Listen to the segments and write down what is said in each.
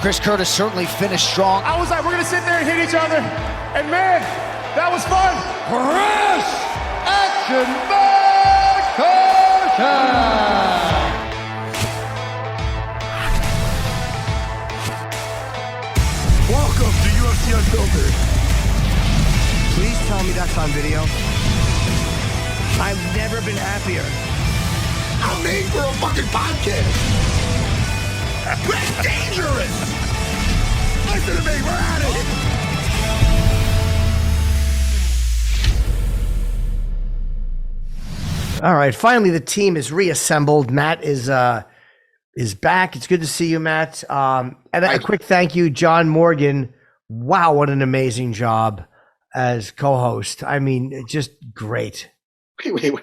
Chris Curtis certainly finished strong. I was like, we're gonna sit there and hit each other, and man, that was fun. Chris Action Man Curtis! Welcome to UFC Unfiltered. Please tell me that's on video. I've never been happier. I'm made for a fucking podcast. That's dangerous. Listen to me, we're at it. All right, finally the team is reassembled. Matt is back. It's good to see you, Matt. And a quick thank you, John Morgan. Wow, what an amazing job as co-host. I mean, just great. Wait.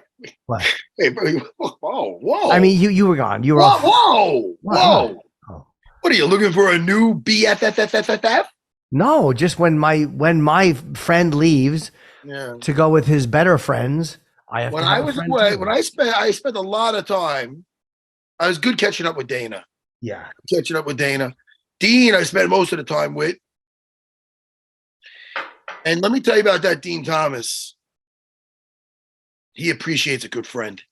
What? Wait, whoa. I mean, you were gone. You were off. Whoa. Oh. What are you looking for, a new BFFFFF? No, just when my friend leaves to go with his better friends, I have when to I have was a friend away, too. when I spent a lot of time. I was good catching up with Dana. Yeah. Catching up with Dana. Dean, I spent most of the time with. And let me tell you about that Dean Thomas. He appreciates a good friend.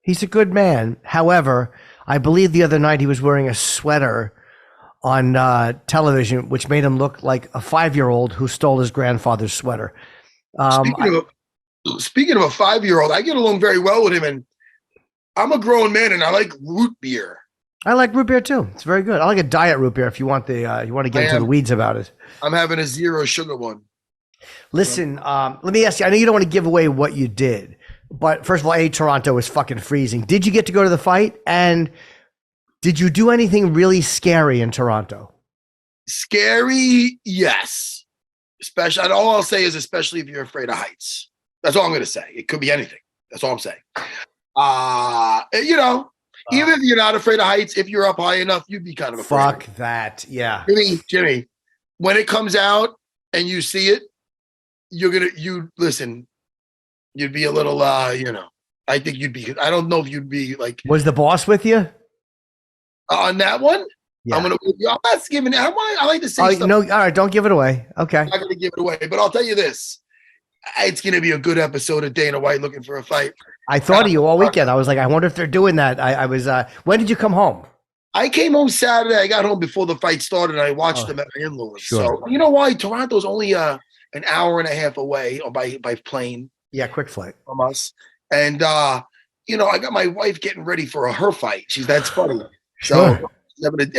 He's a good man. However, I believe the other night he was wearing a sweater on television, which made him look like a 5-year-old who stole his grandfather's sweater. Speaking of a 5-year-old, I get along very well with him, and I'm a grown man, and I like root beer. I like root beer too. It's very good. I like a diet root beer if you want you want to get into the weeds about it. I'm having a 0 sugar one. Listen, let me ask you. I know you don't want to give away what you did, but first of all, Toronto was fucking freezing. Did you get to go to the fight? And did you do anything really scary in Toronto? Scary, yes. Especially, and all I'll say is especially if you're afraid of heights. That's all I'm going to say. It could be anything. That's all I'm saying. Even if you're not afraid of heights, if you're up high enough, you'd be kind of afraid. Fuck that. Yeah. Jimmy, when it comes out and you see it, you'd be a little, I think you'd be, I don't know if you'd be like. Was the boss with you? On that one? Yeah. I'm not giving it. I like to say stuff. No, all right. Don't give it away. Okay. I'm not going to give it away, but I'll tell you this. It's going to be a good episode of Dana White looking for a fight. I thought of you all weekend. I was like, I wonder if they're doing that. I was, when did you come home? I came home Saturday. I got home before the fight started, and I watched them at my in-laws. Sure. So, you know why? Toronto's only an hour and a half away or by plane. Yeah, quick flight. From us. And, I got my wife getting ready for her fight. That's funny. Sure. So, and,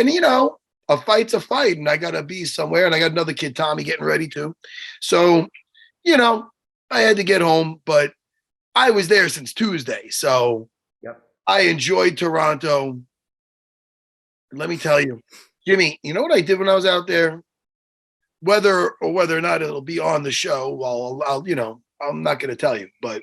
a fight's a fight, and I got to be somewhere, and I got another kid, Tommy, getting ready too. So, I had to get home, but I was there since Tuesday. So I enjoyed Toronto. Let me tell you, Jimmy, you know what I did when I was out there? Whether or not it'll be on the show, well, I'm not going to tell you, but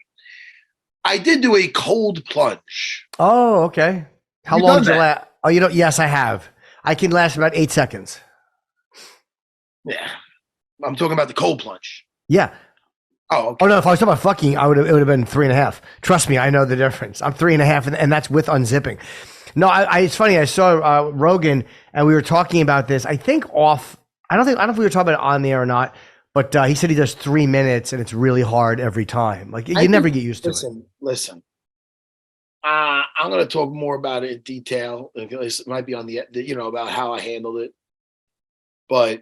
I did do a cold plunge. Oh, okay. How long did you last? Oh, yes, I have. I can last about 8 seconds. Yeah. I'm talking about the cold plunge. Yeah. Oh, okay. Oh no! If I was talking about fucking, it would have been 3.5. Trust me, I know the difference. I'm 3.5, and that's with unzipping. No, it's funny. I saw Rogan, and we were talking about this. I think off. I don't know if we were talking about it on the air or not, but he said he does 3 minutes, and it's really hard every time. Like you never get used to it. Listen. I'm going to talk more about it in detail. It might be on the about how I handled it, but.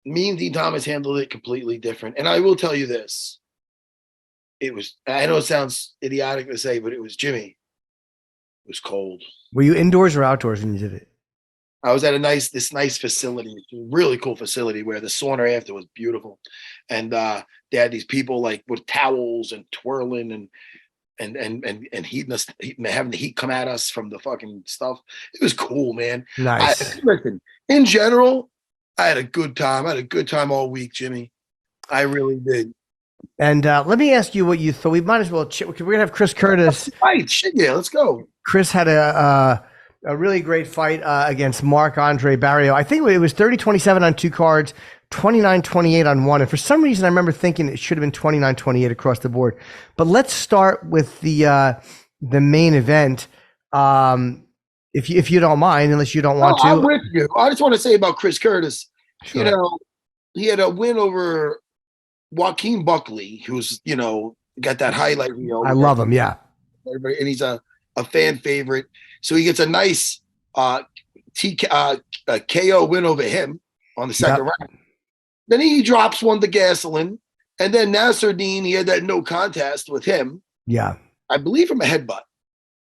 Me and Dean Thomas handled it completely different. And I will tell you this. I know it sounds idiotic to say, but it was Jimmy. It was cold. Were you indoors or outdoors when you did it? I was at this nice facility, really cool facility where the sauna after was beautiful. And they had these people like with towels and twirling and heating us, having the heat come at us from the fucking stuff. It was cool, man. Nice. Listen, in general, I had a good time. I had a good time all week, Jimmy. I really did. And let me ask you what you thought. We might as well. We're gonna have Chris Curtis. Right, shit, yeah, let's go. Chris had a really great fight against Marc-Andre Barriauult. I think it was 30-27 on 2 cards, 29-28 on 1. And for some reason, I remember thinking it should have been 29-28 across the board. But let's start with the main event. if you don't mind, unless you don't want to. I'm with you. I just want to say about Chris Curtis. Sure. You know, he had a win over Joaquin Buckley, who's got that highlight reel. I love him. Yeah, everybody, and he's a fan favorite. So he gets a nice KO win over him on the second round. Then he drops one to Gasolin, and then Nasruddin, he had that no contest with him. Yeah, I believe from a headbutt,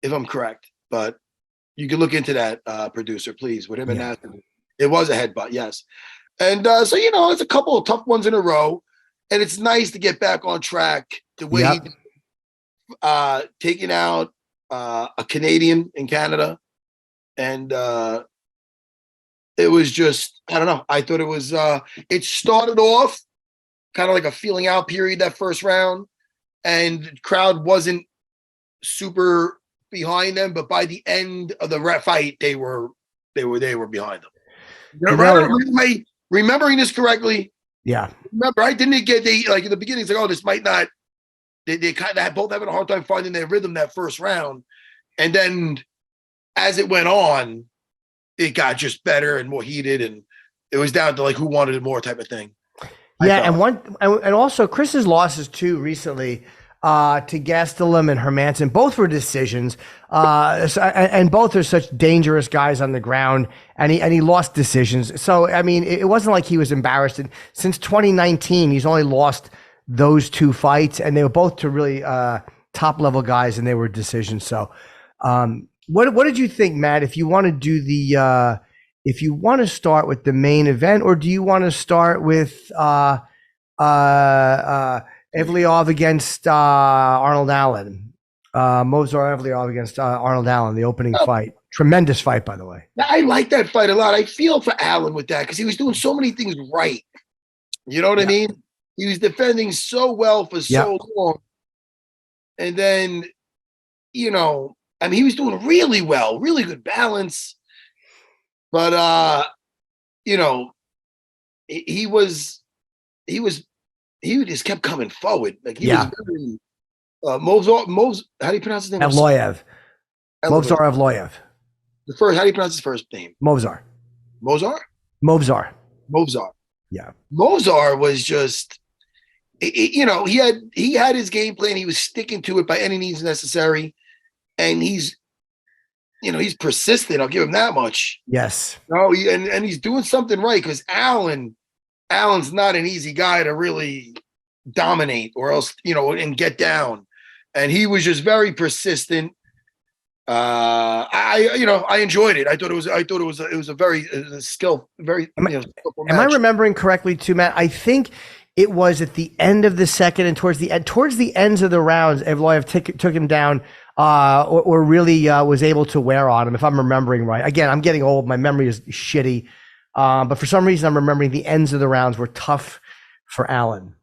if I'm correct. But you can look into that, producer, please, with him and Nasruddin. It was a headbutt, yes. And so it's a couple of tough ones in a row, and it's nice to get back on track the way he did, taking out a Canadian in Canada. And it was just, I don't know. I thought it was, it started off kind of like a feeling out period that first round, and the crowd wasn't super behind them, but by the end of the fight, they were behind them. Remembering this correctly. Yeah. Remember, I didn't get like in the beginning, it's like, oh, this might not. They kind of both having a hard time finding their rhythm that first round, and then as it went on, it got just better and more heated, and it was down to like who wanted it more type of thing. Yeah, and also Chris's losses too recently to Gastelum and Hermanson, both were decisions, and both are such dangerous guys on the ground, and he lost decisions. So I mean, it wasn't like he was embarrassed. And since 2019, he's only lost those two fights, and they were both to really top level guys, and they were decisions. So, what did you think, Matt? If you want to do if you want to start with the main event, or do you want to start with Evloev against Arnold Allen? Movsar Evloev against Arnold Allen, the opening fight. Tremendous fight, by the way. I like that fight a lot. I feel for Allen with that because he was doing so many things right. You know what I mean? He was defending so well for so long. And then, he was doing really well, really good balance. But, he just kept coming forward. Like he was very, Movs, how do you pronounce his name? Evloev. Movsar Evloev. The first, how do you pronounce his first name? Movsar. Movsar. Yeah. Movsar was just, he had his game plan. He was sticking to it by any means necessary. And he's persistent. I'll give him that much. Yes. And he's doing something right because Allen's not an easy guy to really dominate or else, and get down. And he was just very persistent. I enjoyed it. I thought it was a very skillful, very. Am I remembering correctly too, Matt? I think it was at the end of the second and towards the ends of the rounds, Evloev took him down, or really was able to wear on him. If I'm remembering right. Again, I'm getting old. My memory is shitty. But for some reason, I'm remembering the ends of the rounds were tough for Allen.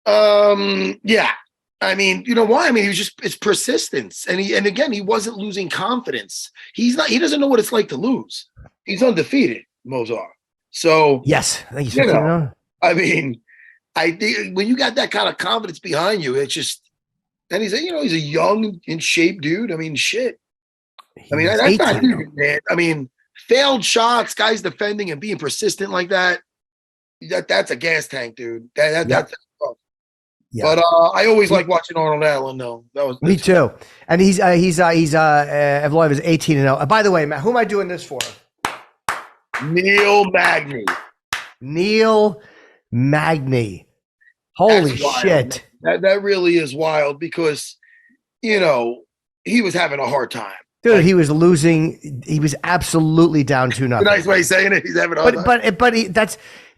Yeah. I mean, you know why? I mean, it's persistence. And again, he wasn't losing confidence. He doesn't know what it's like to lose. He's undefeated, Movsar. So yes, thank you. I mean, I think when you got that kind of confidence behind you, it's just, and he's a young, in shape dude. I mean, shit. I mean, that's not easy, man. I mean, failed shots, guys defending and being persistent like that. That's a gas tank, dude. That's tough. Yeah. But I always like watching Arnold Allen, though. Me too. And Evloev is 18-0. By the way, Matt, who am I doing this for? Neil Magny. Neil Magny. Holy shit. That really is wild because, he was having a hard time. Dude, he was losing. He was absolutely down 2-0. Nice way of saying it. He's having a hard time. But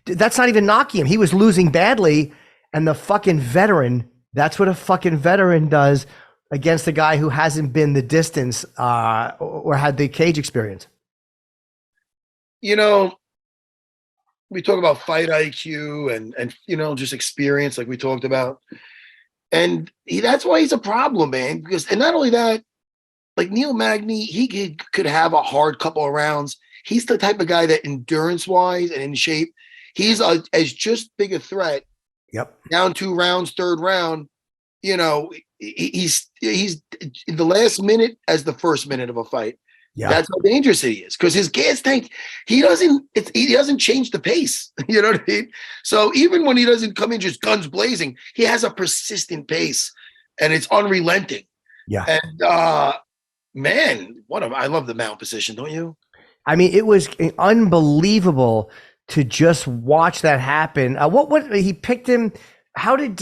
that's not even knocking him. He was losing badly. And the fucking veteran, that's what a fucking veteran does against a guy who hasn't been the distance or had the cage experience. We talk about fight IQ and just experience like we talked about. And that's why he's a problem, man. And not only that, like Neil Magny, he could have a hard couple of rounds. He's the type of guy that endurance-wise and in shape, he's as just big a threat. Yep. Down 2 rounds, third round, he's in the last minute as the first minute of a fight. Yeah. That's how dangerous he is, because his gas tank, he doesn't change the pace. You know what I mean? So even when he doesn't come in just guns blazing, he has a persistent pace, and it's unrelenting. Yeah. And man, I love the mount position, don't you? I mean, it was unbelievable to just watch that happen. What he picked him? How did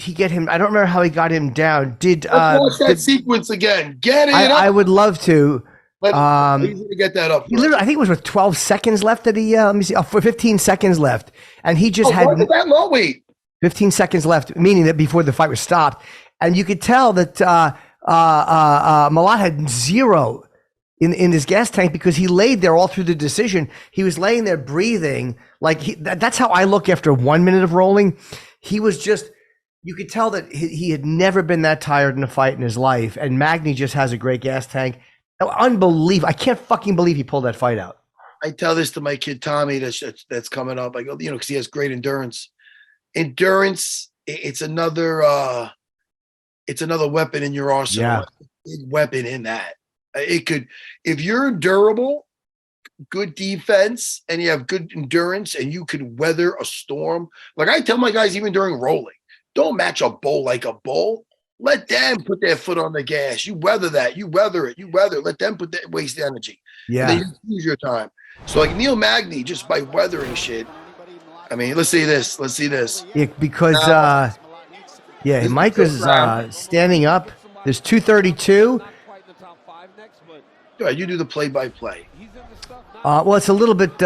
he get him? I don't remember how he got him down. Let's watch that sequence again. Get it up. I would love to. He's gonna get that up. I think it was with 12 seconds left that he. Let me see. For 15 seconds left, and he just had that low weight. 15 seconds left, meaning that before the fight was stopped, and you could tell that Malott had zero in his gas tank, because he laid there all through the decision. He was laying there breathing that's how I look after 1 minute of rolling. He was just. You could tell that he had never been that tired in a fight in his life, and Magny just has a great gas tank. Unbelievable. I can't fucking believe he pulled that fight out. I tell this to my kid Tommy that's coming up. I go, because he has great endurance. Endurance, it's another weapon in your arsenal. Yeah. Big weapon in that. It could, if you're durable, good defense, and you have good endurance, and you could weather a storm. Like I tell my guys, even during rolling, don't match a bull like a bull. Let them put their foot on the gas. You weather that. You weather it. Let them waste energy. Yeah. And then you use your time. So like Neil Magny, just by weathering shit. I mean, let's see this. Yeah, because Mike was standing up. There's 232. You do the play-by-play. Well, it's a little bit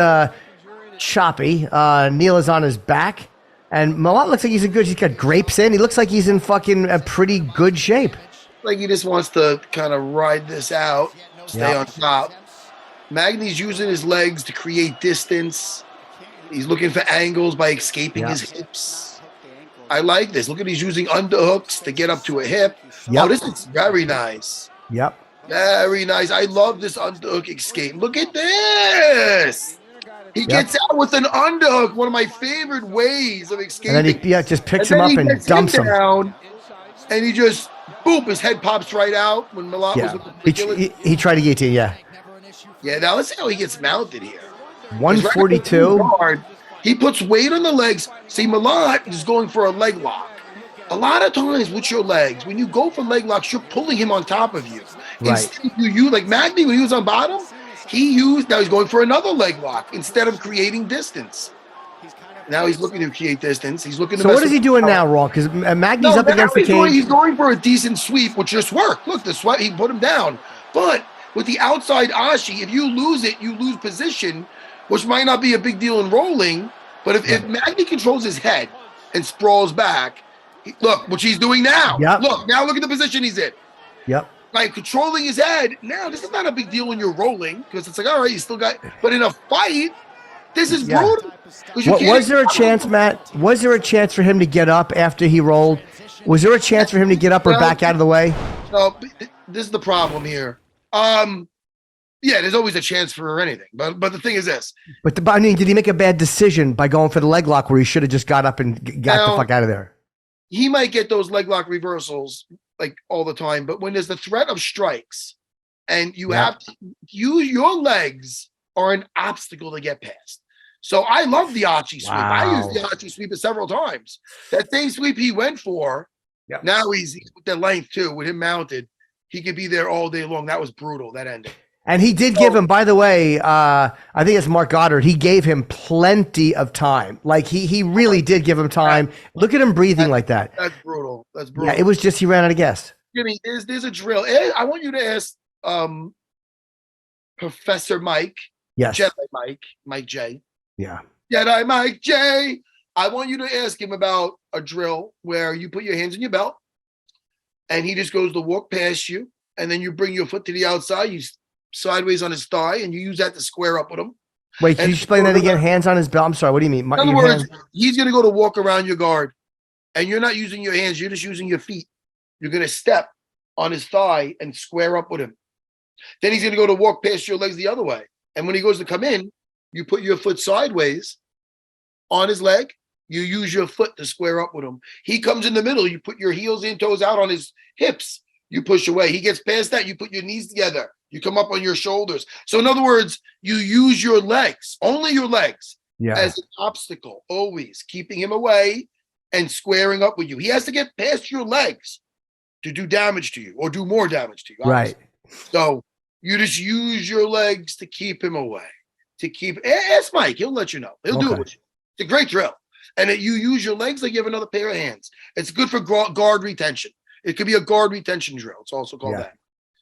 choppy. Neil is on his back. And Malott looks like he's got grapes in. He looks like he's in fucking a pretty good shape. Like he just wants to kind of ride this out, stay on top. Magny's using his legs to create distance. He's looking for angles by escaping his hips. I like this. Look at he's using underhooks to get up to a hip. Yep. Oh, this is very nice. Yep. Very nice. I love this underhook escape. Look at this. He gets out with an underhook, one of my favorite ways of escaping. And then he just picks him up and dumps him. Down, and he just, boom, his head pops right out when Malott was looking he tried to guillotine, Yeah, now let's see how he gets mounted here. 142. He puts weight on the legs. See, Malott is going for a leg lock. A lot of times with your legs, when you go for leg locks, you're pulling him on top of you. Right. Instead, you like Magny, when he was on bottom, now he's going for another leg lock instead of creating distance. Now he's looking to create distance. He's looking to. So what is he doing now, Raw? Because Magny's up against the cage. He's going for a decent sweep, which just worked. Look, the sweep, he put him down. But with the outside ashi, if you lose it, you lose position, which might not be a big deal in rolling. But if Magny controls his head and sprawls back, look, which he's doing now. Yep. Look at the position he's in. Yep. Like controlling his head. Now, this is not a big deal when you're rolling, because it's like, all right, you still got. But in a fight, this is brutal. Was there a chance, Matt? Was there a chance for him to get up after he rolled? Was there a chance for him to get up or back out of the way? No, this is the problem here. There's always a chance for anything. But the thing is this. But I mean, did he make a bad decision by going for the leg lock where he should have just got up and got the fuck out of there? He might get those leg lock reversals like all the time, but when there's the threat of strikes and you have to use your legs are an obstacle to get past. So I love the Archie sweep. I used the Archie sweep several times. That same sweep he went for, now he's with the length too, with him mounted. He could be there all day long. That was brutal, that ending. And he did give him, by the way, I think it's Mark Goddard. He gave him plenty of time. Like he really did give him time. Look at him breathing like that. That's brutal. Yeah, it was just he ran out of gas. Jimmy, there's a drill. I want you to ask Professor Mike. Yes. Jedi Mike J. Yeah. Jedi Mike J. I want you to ask him about a drill where you put your hands in your belt and he just goes to walk past you, and then you bring your foot to the outside. You sideways on his thigh, and you use that to square up with him. Wait, can you explain that again? Hands on his belt. I'm sorry. What do you mean? In other words, he's going to go to walk around your guard, and you're not using your hands. You're just using your feet. You're going to step on his thigh and square up with him. Then he's going to go to walk past your legs the other way. And when he goes to come in, you put your foot sideways on his leg. You use your foot to square up with him. He comes in the middle. You put your heels in, toes out on his hips. you push away. He gets past that, you put your knees together. You come up on your shoulders. So in other words, you use your legs, only your legs, as an obstacle, always keeping him away and squaring up with you. He has to get past your legs to do damage to you or do more damage to you. Obviously. Right. So you just use your legs to keep him away. Ask Mike, he'll let you know. He'll do it with you. It's a great drill. And you use your legs like you have another pair of hands. It's good for guard retention. It could be a guard retention drill. It's also called that.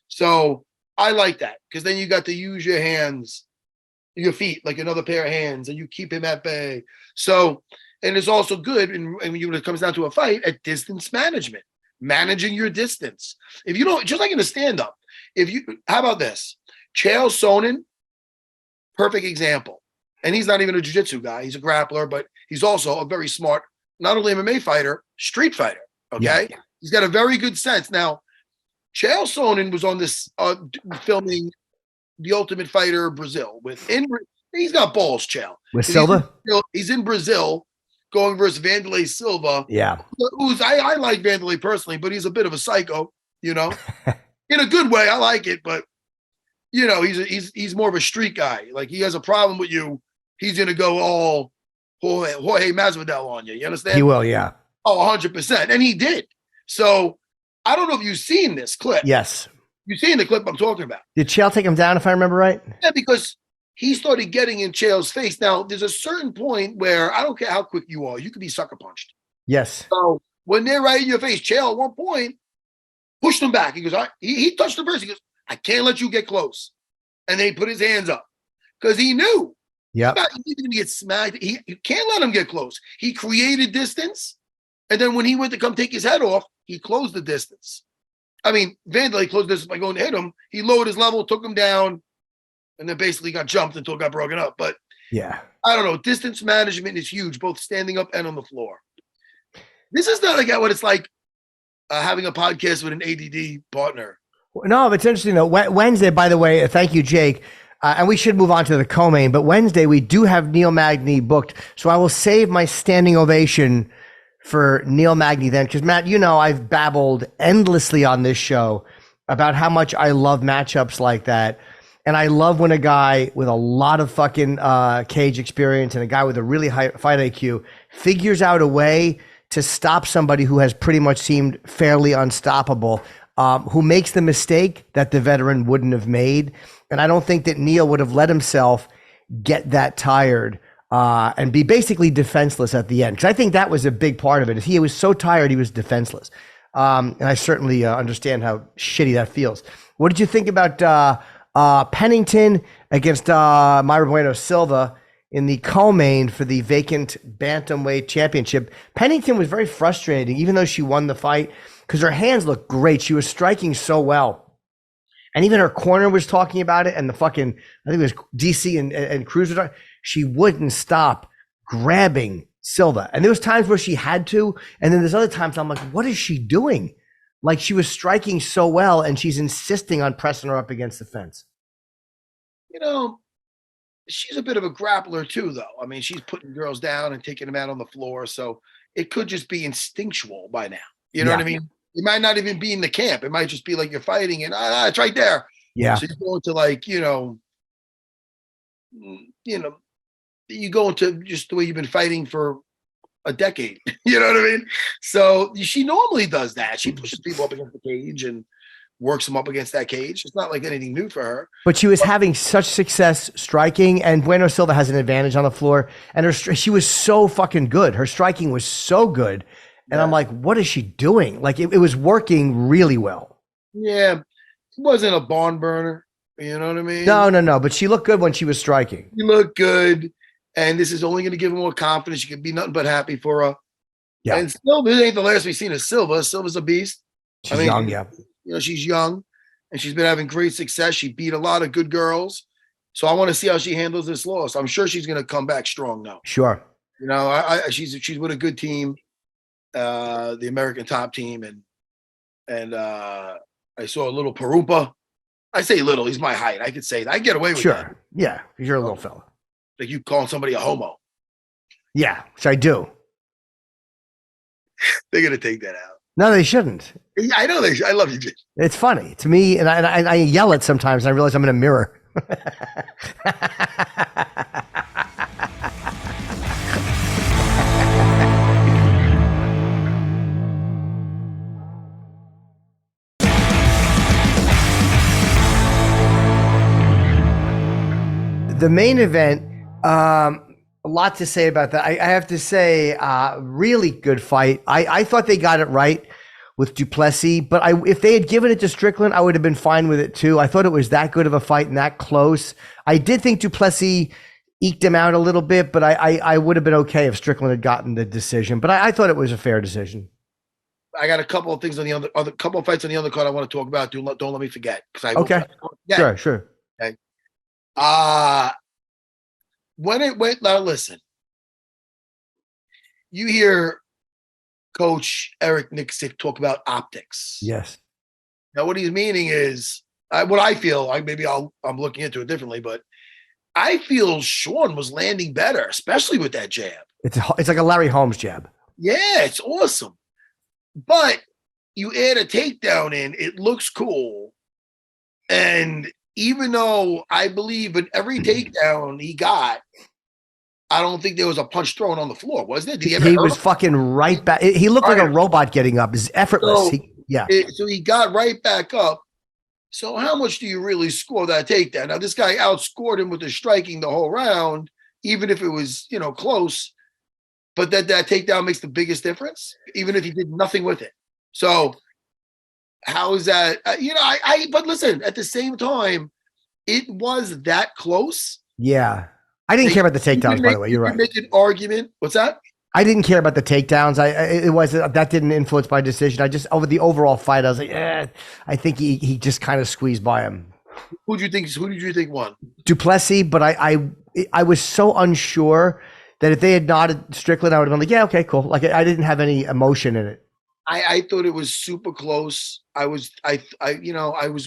So I like that because then you got to use your hands, your feet, like another pair of hands, and you keep him at bay. So, and it's also good, and when it comes down to a fight, at distance management, managing your distance. If you don't, just like in a stand-up, how about this? Chael Sonnen, perfect example. And he's not even a jiu-jitsu guy. He's a grappler, but he's also a very smart, not only MMA fighter, street fighter, okay? Yeah. He's got a very good sense. Now, Chael Sonnen was on this filming The Ultimate Fighter Brazil. He's got balls, Chael. With Silva? He's in Brazil going versus Vanderlei Silva. Yeah. I like Vanderlei personally, but he's a bit of a psycho, in a good way. I like it, but he's more of a street guy. Like he has a problem with you. He's going to go all Jorge Masvidal on you. You understand? He will, yeah. Oh, 100%. And he did. So I don't know if you've seen this clip. Yes. You've seen the clip I'm talking about. Did Chael take him down, if I remember right? Yeah, because he started getting in Chael's face. Now, there's a certain point where I don't care how quick you are, you could be sucker punched. Yes. So when they're right in your face, Chael at one point pushed him back. He goes, he touched him first. He goes, I can't let you get close. And then he put his hands up because he knew. Yeah. He's going to get smacked. You can't let him get close. He created distance. And then when he went to come take his head off, he closed the distance. I mean, Vanderlei closed the distance by going to hit him. He lowered his level, took him down, and then basically got jumped until it got broken up. But yeah, I don't know. Distance management is huge, both standing up and on the floor. This is not what it's like having a podcast with an ADD partner. No, it's interesting though. Wednesday, by the way, thank you, Jake. And we should move on to the co-main, but Wednesday we do have Neil Magny booked. So I will save my standing ovation for Neil Magny then. Because Matt, I've babbled endlessly on this show about how much I love matchups like that. And I love when a guy with a lot of fucking cage experience and a guy with a really high fight IQ figures out a way to stop somebody who has pretty much seemed fairly unstoppable, who makes the mistake that the veteran wouldn't have made. And I don't think that Neil would have let himself get that tired and be basically defenseless at the end. Because I think that was a big part of it. He was so tired, he was defenseless. And I certainly understand how shitty that feels. What did you think about Pennington against Myra Bueno Silva in the co-main for the vacant bantamweight championship? Pennington was very frustrating, even though she won the fight, because her hands looked great. She was striking so well. And even her corner was talking about it, and I think it was DC and Cruz. She wouldn't stop grabbing Silva. And there was times where she had to, and then there's other times I'm like, what is she doing? Like she was striking so well, and she's insisting on pressing her up against the fence. She's a bit of a grappler too, though. I mean, she's putting girls down and taking them out on the floor. So it could just be instinctual by now. You know what I mean? It might not even be in the camp. It might just be like you're fighting and it's right there. Yeah. So you go into you go into just the way you've been fighting for a decade. You know what I mean? So she normally does that. She pushes people up against the cage and works them up against that cage. It's not like anything new for her. But she was having such success striking, and Bueno Silva has an advantage on the floor. And she was so fucking good. Her striking was so good. And I'm like, what is she doing? Like it was working really well. Yeah. It wasn't a barn burner. You know what I mean? No. But she looked good when she was striking. She looked good. And this is only going to give her more confidence. She can be nothing but happy for her. Yeah. And Silva, this ain't the last we've seen of Silva. Silva's a beast. She's young, yeah. She's young and she's been having great success. She beat a lot of good girls. So I want to see how she handles this loss. I'm sure she's going to come back strong now. Sure. She's with a good team. The American top team, and I saw a little Parumpa. I say little, he's my height. I could say that. I get away with that. Sure. Yeah, you're a little fella. Like you calling somebody a homo. Yeah, which I do. They're gonna take that out. No, they shouldn't. Yeah, I know. I love you, Jim. It's funny to me, and I yell it sometimes, and I realize I'm in a mirror. The main event, a lot to say about that. I have to say, really good fight. I thought they got it right with Du Plessis, but if they had given it to Strickland, I would have been fine with it too. I thought it was that good of a fight and that close. I did think Du Plessis eked him out a little bit, but I would have been okay if Strickland had gotten the decision. But I thought it was a fair decision. I got a couple of things on the other couple of fights on the undercard I want to talk about. Don't let me forget. Okay. Sure. Okay. When it went, now listen, you hear Coach Eric Nixick talk about optics. Yes. Now, what he's meaning is what I feel. I'm looking into it differently, but I feel Sean was landing better, especially with that jab. It's like a Larry Holmes jab. Yeah, it's awesome. But you add a takedown in, it looks cool. And even though I believe in every takedown he got, I don't think there was a punch thrown on the floor, was there? Did he was fucking right back. He looked like a robot getting up. It's effortless. So he got right back up. So how much do you really score that takedown? Now, this guy outscored him with his striking the whole round, even if it was, close. But that takedown makes the biggest difference, even if he did nothing with it. So how is that? But listen, at the same time, it was that close. Yeah. I didn't care about the takedowns, by the way. You're right. Make an argument. What's that? I didn't care about the takedowns. That didn't influence my decision. I just, over the overall fight, I was like, I think he just kind of squeezed by him. Who did you think won? Du Plessis, but I was so unsure that if they had nodded Strickland, I would have been like, yeah, okay, cool. Like I didn't have any emotion in it. I thought it was super close. I was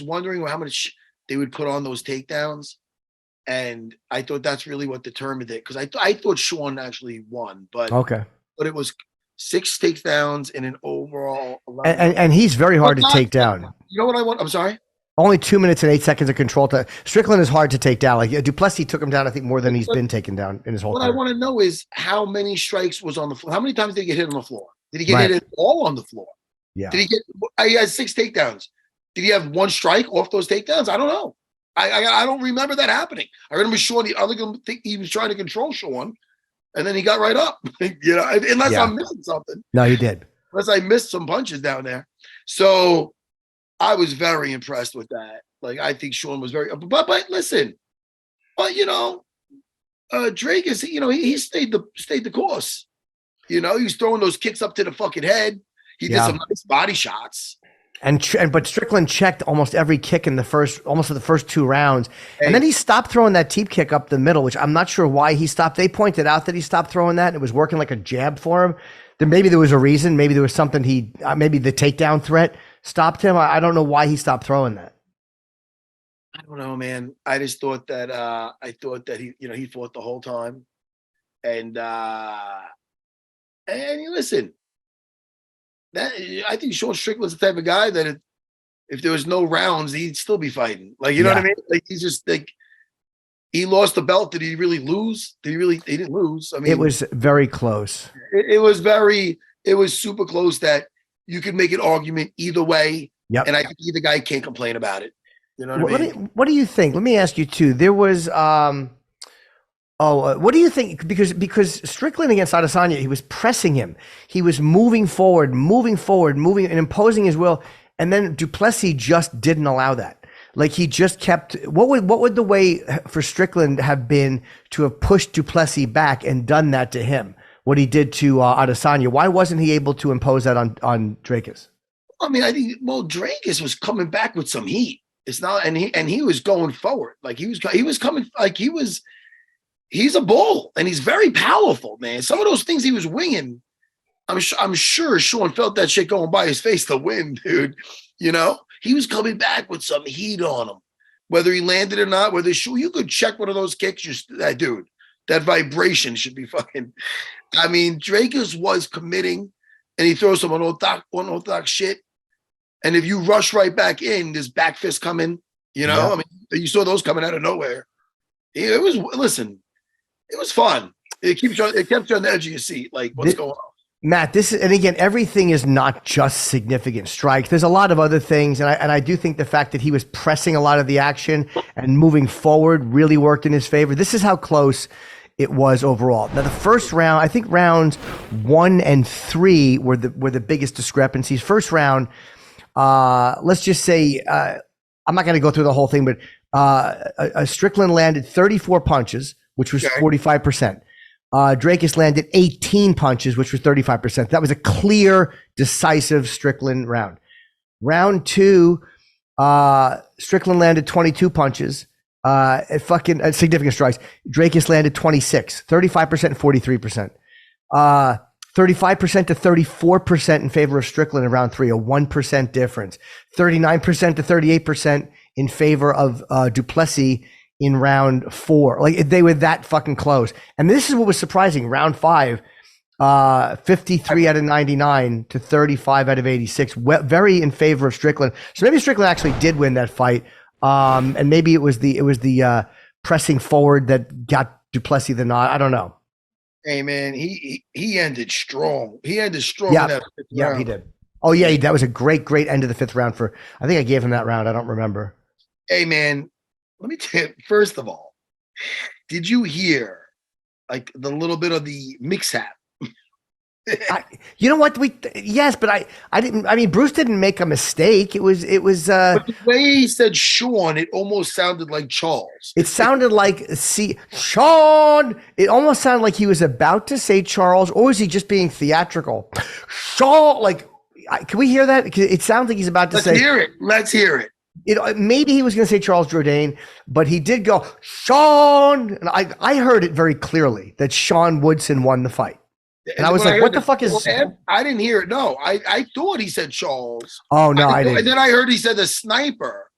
wondering how much they would put on those takedowns. And I thought that's really what determined it, because I thought Sean actually won, but it was 6 takedowns in an overall 11. And he's very hard to take down. You know what I want? I'm sorry. Only 2 minutes and 8 seconds of control. Strickland is hard to take down. Like Du Plessis took him down, I think, more than he's been taken down in his whole career. What I want to know is how many strikes was on the floor. How many times did he get hit on the floor? Did he get hit all on the floor? Yeah. Did he get? He had 6 takedowns. Did he have 1 strike off those takedowns? I don't know. I don't remember that happening. I remember Sean. I think he was trying to control Sean, and then he got right up. Unless I'm missing something. No, he did. Unless I missed some punches down there. So I was very impressed with that. Like, I think Sean was very. But listen, Dricus, he stayed the course. He was throwing those kicks up to the fucking head. He did some nice body shots. But Strickland checked almost every kick in the first 2 rounds. And then he stopped throwing that teep kick up the middle, which I'm not sure why he stopped. They pointed out that he stopped throwing that. And it was working like a jab for him. Then maybe there was a reason. Maybe there was something maybe the takedown threat stopped him. I don't know why he stopped throwing that. I don't know, man. I just thought that he fought the whole time. And listen. I think Sean Strickland's the type of guy that if there was no rounds, he'd still be fighting. Like, you know what I mean? Like, he's just like, he lost the belt. Did he really lose? He didn't lose. I mean, it was very close. It was super close that you could make an argument either way. Yep. And I think either guy can't complain about it. You know what I mean? What do you think? Let me ask you too. There was, what do you think? Because Strickland against Adesanya, he was pressing him. He was moving forward, and imposing his will. And then Du Plessis just didn't allow that. Like, he just kept. What would the way for Strickland have been to have pushed Du Plessis back and done that to him? What he did to Adesanya? Why wasn't he able to impose that on Dricus? I mean, I think Dricus was coming back with some heat. It's not, and he was going forward. Like, he was coming. Like, he's a bull, and he's very powerful, man. Some of those things he was winging, I'm sure Sean felt that shit going by his face to win, dude. He was coming back with some heat on him, whether he landed or not. You could check one of those kicks, dude. That vibration should be fucking. I mean, Dricus was committing, and he throws some unorthodox shit. And if you rush right back in, there's back fist coming. You know, I mean, you saw those coming out of nowhere. It was fun. It kept you on the edge of your seat. Like, what's going on? Matt, and again, everything is not just significant strikes. There's a lot of other things. And I do think the fact that he was pressing a lot of the action and moving forward really worked in his favor. This is how close it was overall. Now, the first round, I think rounds 1 and 3 were the biggest discrepancies. First round, let's just say, I'm not going to go through the whole thing, but Strickland landed 34 punches, which was 45%. Dricus landed 18 punches, which was 35%. That was a clear, decisive Strickland round. Round 2, Strickland landed 22 punches, significant strikes. Dricus landed 26, 35% and 43%. 35% to 34% in favor of Strickland in round 3, a 1% difference. 39% to 38% in favor of Du Plessis in round 4. Like, they were that fucking close. And this is what was surprising. Round 5, 53 out of 99 to 35 out of 86, very in favor of Strickland. So maybe Strickland actually did win that fight. And maybe it was the pressing forward that got Du Plessis the nod. I don't know. Hey man, he ended strong. He ended strong. Yeah, in that fifth round. He did. Oh yeah, that was a great end of the 5th round for. I think I gave him that round. I don't remember. Hey man, let me tell you. First of all, did you hear like the little bit of the mix-up? You know what? Yes, but I didn't. I mean, Bruce didn't make a mistake. It was. But the way he said Sean, it almost sounded like Charles. It sounded like Sean. It almost sounded like he was about to say Charles, or was he just being theatrical? Sean, like, can we hear that? It sounds like he's about to say. Let's hear it. Maybe he was going to say Charles Jourdain, but he did go Sean, and I heard it very clearly that Sean Woodson won the fight. And I was like, what the fuck is... I didn't hear it. No, I thought he said Charles. Oh, no, I didn't. And then I heard he said the sniper.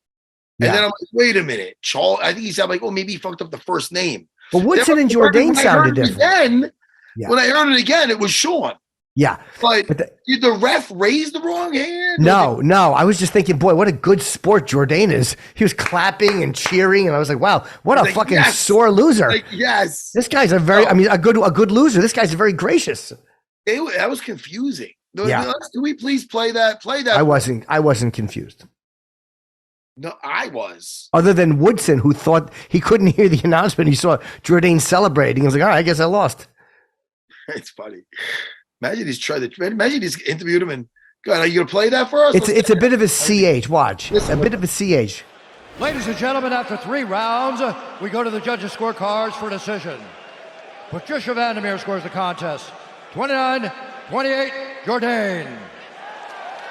Yeah. And then I'm like, wait a minute. Charles, I think he said, like, oh, maybe he fucked up the first name. But Woodson and Jourdain sounded different. When I heard it again, it was Sean. Yeah. But did the ref raise the wrong hand? No. I was just thinking, boy, what a good sport Jourdain is. He was clapping and cheering, and I was like, wow, what a fucking sore loser. Like, yes. This guy's a good loser. This guy's very gracious. That was confusing. Yeah. Can we please play that? Play that. I wasn't confused. No, I was. Other than Woodson, who thought he couldn't hear the announcement. He saw Jourdain celebrating. He was like, all right, I guess I lost. It's funny. Imagine he's interviewed him and God, are you gonna play that for us? It's a bit of a CH. Watch. A bit of a CH. Ladies and gentlemen, after 3 rounds, we go to the judges' scorecards for decision. Patricia Vandermeer scores the contest. 29-28, Jourdain.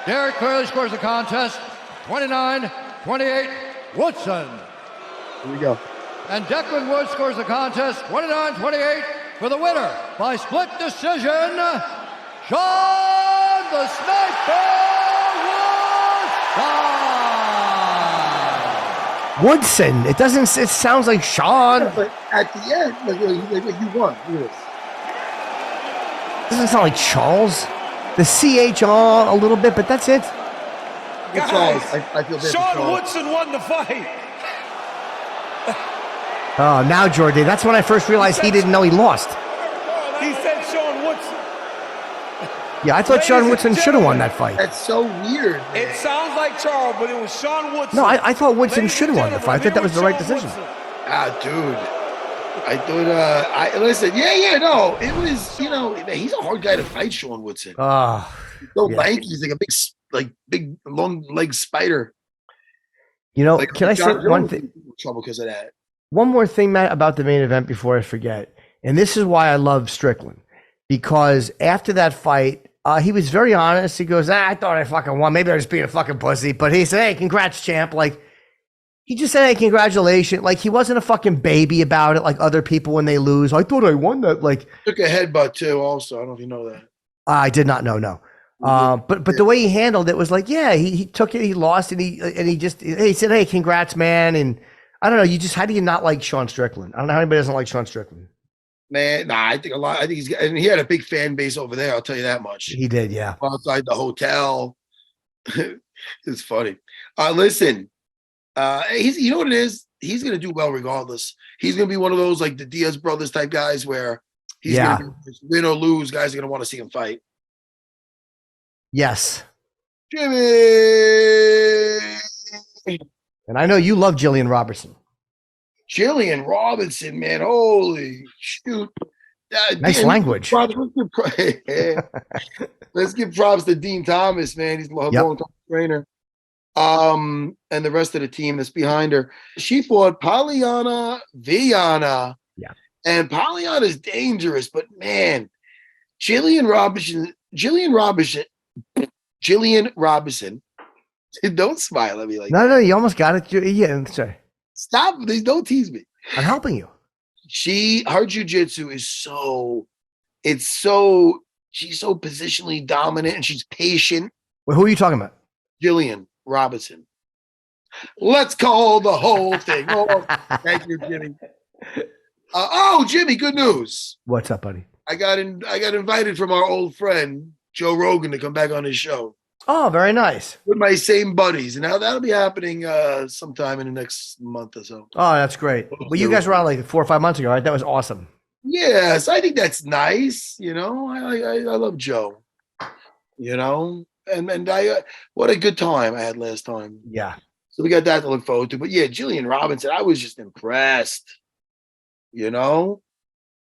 Derek Clearly scores the contest. 29-28, Woodson. Here we go. And Declan Wood scores the contest. 29-28 for the winner by split decision, Sean the Sniper Woodson. It sounds like Sean. Yeah, but at the end, like you won. Look at this. Doesn't sound like Charles. The CH a little bit, but that's it. Guys, I feel bad. Sean Woodson won the fight. Oh, now Jourdain. That's when I first realized he didn't know he lost. He said Sean Woodson. Yeah, I thought Sean Woodson should have won that fight. That's so weird. Man. It sounds like Charles, but it was Sean Woodson. No, I thought Woodson should have won the fight. I thought that was the right decision. Dude. I thought, listen, no, it was, he's a hard guy to fight, Sean Woodson. He's so lanky. He's like a big, long leg spider. Can I say one thing? Trouble because of that. One more thing, Matt, about the main event before I forget. And this is why I love Strickland. Because after that fight, he was very honest. He goes, I thought I fucking won. Maybe I was being a fucking pussy. But he said, hey, congrats, champ. Like, he just said, hey, congratulations. Like, he wasn't a fucking baby about it like other people when they lose. I thought I won that. Like, took a headbutt, too, also. I don't know if you know that. I did not know, no. But the way he handled it was like, he took it, he lost, and he said, hey, congrats, man. And I don't know, how do you not like Sean Strickland? I don't know how anybody doesn't like Sean Strickland. Man, I think a lot. I think he had a big fan base over there. I'll tell you that much. He did, yeah. Outside the hotel, It's funny. Listen, you know what it is? He's going to do well regardless. He's going to be one of those like the Diaz brothers type guys where he's going to win or lose. Guys are going to want to see him fight. Yes. Jimmy! And I know you love Jillian Robertson. Jillian Robertson, man. Holy shoot. Nice language. Let's give props to Dean Thomas, man. He's a long-time trainer. And the rest of the team that's behind her. She fought Polyana Viana. Yeah. And Polyana is dangerous, but man, Jillian Robertson. Don't smile at me like that. No, you almost got it. Yeah, sorry. Stop. Don't tease me. I'm helping you. Her jiu-jitsu is she's so positionally dominant and she's patient. Wait, who are you talking about? Jillian Robertson. Let's call the whole thing. Oh, thank you, Jimmy. Jimmy, good news. What's up, buddy? I got invited from our old friend Joe Rogan to come back on his show. Oh, very nice. With my same buddies. And now that'll be happening sometime in the next month or so. Oh, that's great. Well, you guys were on like 4 or 5 months ago, right? That was awesome. Yes, I think that's nice. You know, I love Joe. You know, and I what a good time I had last time. Yeah. So we got that to look forward to. But yeah, Jillian Robertson, I was just impressed. You know,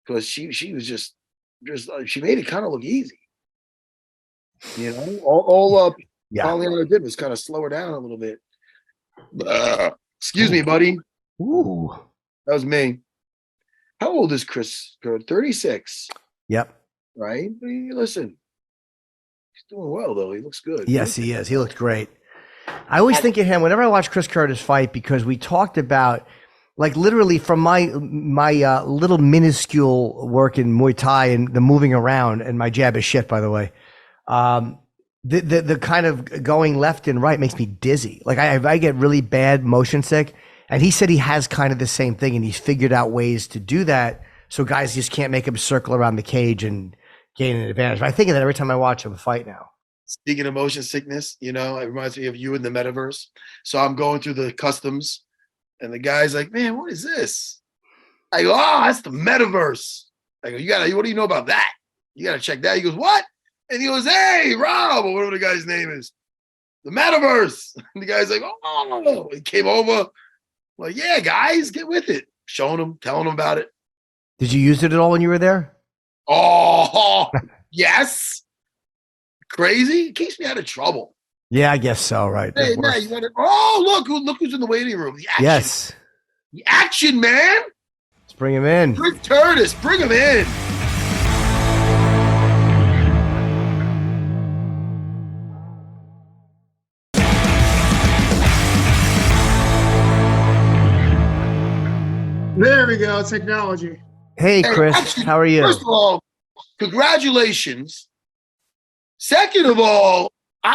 because she was just she made it kind of look easy. You know, all Polyana did was kind of slow her down a little bit. Excuse me, buddy. Ooh. That was me. How old is Chris? 36. Yep. Right? Listen, he's doing well, though. He looks good. Yes, he is. He looked great. I always think of him whenever I watch Chris Curtis fight because we talked about, like, literally from my little minuscule work in Muay Thai and the moving around, and my jab is shit, by the way. The kind of going left and right makes me dizzy. Like I get really bad motion sick, and he said he has kind of the same thing, and he's figured out ways to do that so guys just can't make him circle around the cage and gain an advantage. But I think of that every time I watch him fight now. Speaking of motion sickness, you know, it reminds me of you in the metaverse. So I'm going through the customs, and the guy's like, "Man, what is this?" I go, "Oh, that's the metaverse." I go, what do you know about that? You gotta check that. He goes, "What?" And he goes, "Hey, Rob," or whatever the guy's name is, the metaverse. And the guy's like, "Oh," he came over. Like, "Yeah, guys, get with it." Showing him, telling him about it. Did you use it at all when you were there? Oh, yes. Crazy. It keeps me out of trouble. Yeah, I guess so, right. Hey, man, look who's in the waiting room. The action. Yes. The action, man. Let's bring him in. Rick Curtis, bring him in. There we go, technology. Hey, Chris, how are you? First of all, congratulations. Second of all,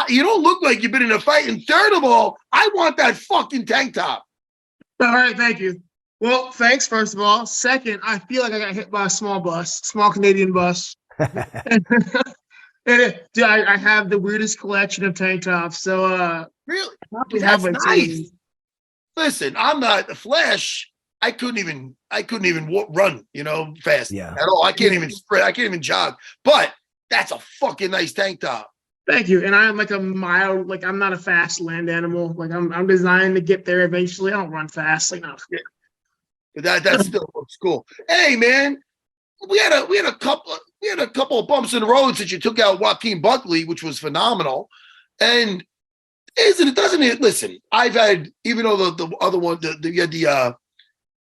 you don't look like you've been in a fight. And third of all, I want that fucking tank top. All right, thank you. Well, thanks, first of all. Second, I feel like I got hit by a small Canadian bus. And dude, I have the weirdest collection of tank tops. So, really? That's nice. Listen, I'm not the Flash. I couldn't even run, fast at all. I can't even sprint. I can't even jog. But that's a fucking nice tank top. Thank you. And I'm like I'm not a fast land animal. Like I'm designed to get there eventually. I don't run fast. Like no. But that still looks cool. Hey man, we had a couple of bumps in the road since you took out Joaquin Buckley, which was phenomenal. And doesn't it? Listen, I've had, even though the other one, you had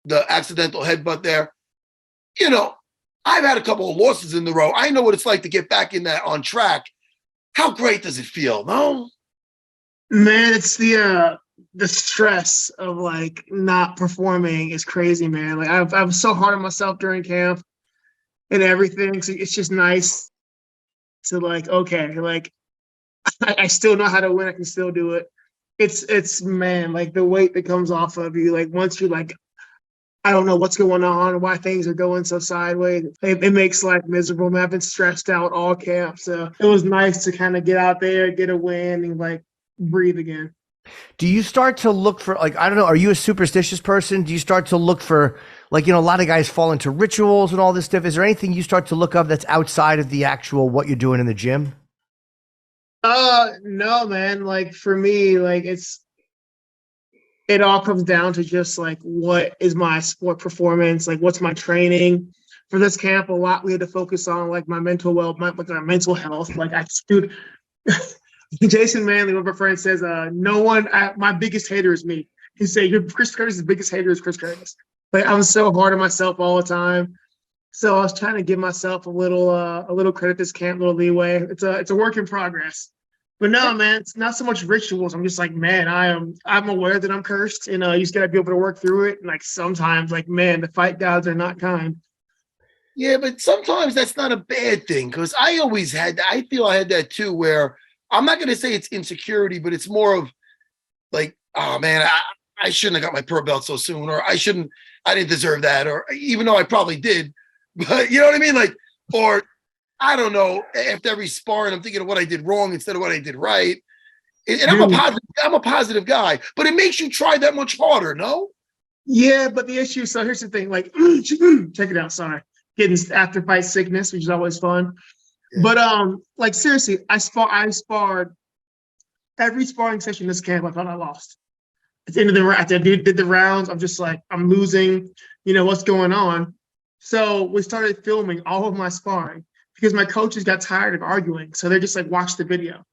the accidental headbutt there, I've had a couple of losses in the row. I know what it's like to get back in that on track. How great does it feel? No, man, it's the stress of like not performing is crazy, man. Like I was so hard on myself during camp and everything. So it's just nice to like, okay, like I still know how to win. I can still do it. It's man, like the weight that comes off of you. Like once you're like, I don't know what's going on, why things are going so sideways. It makes life miserable, man. I've been stressed out all camp. So it was nice to kind of get out there, get a win, and like breathe again. Do you start to look for, like, I don't know, are you a superstitious person? Do you start to look for, like, a lot of guys fall into rituals and all this stuff. Is there anything you start to look up that's outside of the actual what you're doing in the gym? No, man. Like for me, like it all comes down to just like what is my sport performance, like what's my training. For this camp, a lot we had to focus on like my mental our mental health. Like dude, Jason Manley, one of our friends, says, my biggest hater is me. He said, Chris Curtis's biggest hater is Chris Curtis. Like, I was so hard on myself all the time. So I was trying to give myself a little credit this camp, a little leeway. It's a work in progress. But no, man, it's not so much rituals. I'm just like, man, I'm aware that I'm cursed, and you just gotta be able to work through it. And like sometimes, like, man, the fight gods are not kind. Yeah, but sometimes that's not a bad thing, because I feel I had that too, where I'm not going to say it's insecurity, but it's more of like, oh man, I shouldn't have got my pro belt so soon, or I didn't deserve that, or even though I probably did, but you know what I mean? Like, or I don't know, after every sparring, I'm thinking of what I did wrong instead of what I did right. And I'm a positive guy, but it makes you try that much harder, no? Yeah, but the issue, so here's the thing, like, check it out, sorry. Getting after fight sickness, which is always fun. But like seriously, I sparred every sparring session this camp. I thought I lost. At the end of after I did the rounds, I'm just like, I'm losing. What's going on? So we started filming all of my sparring because my coaches got tired of arguing. So they're just like, watch the video.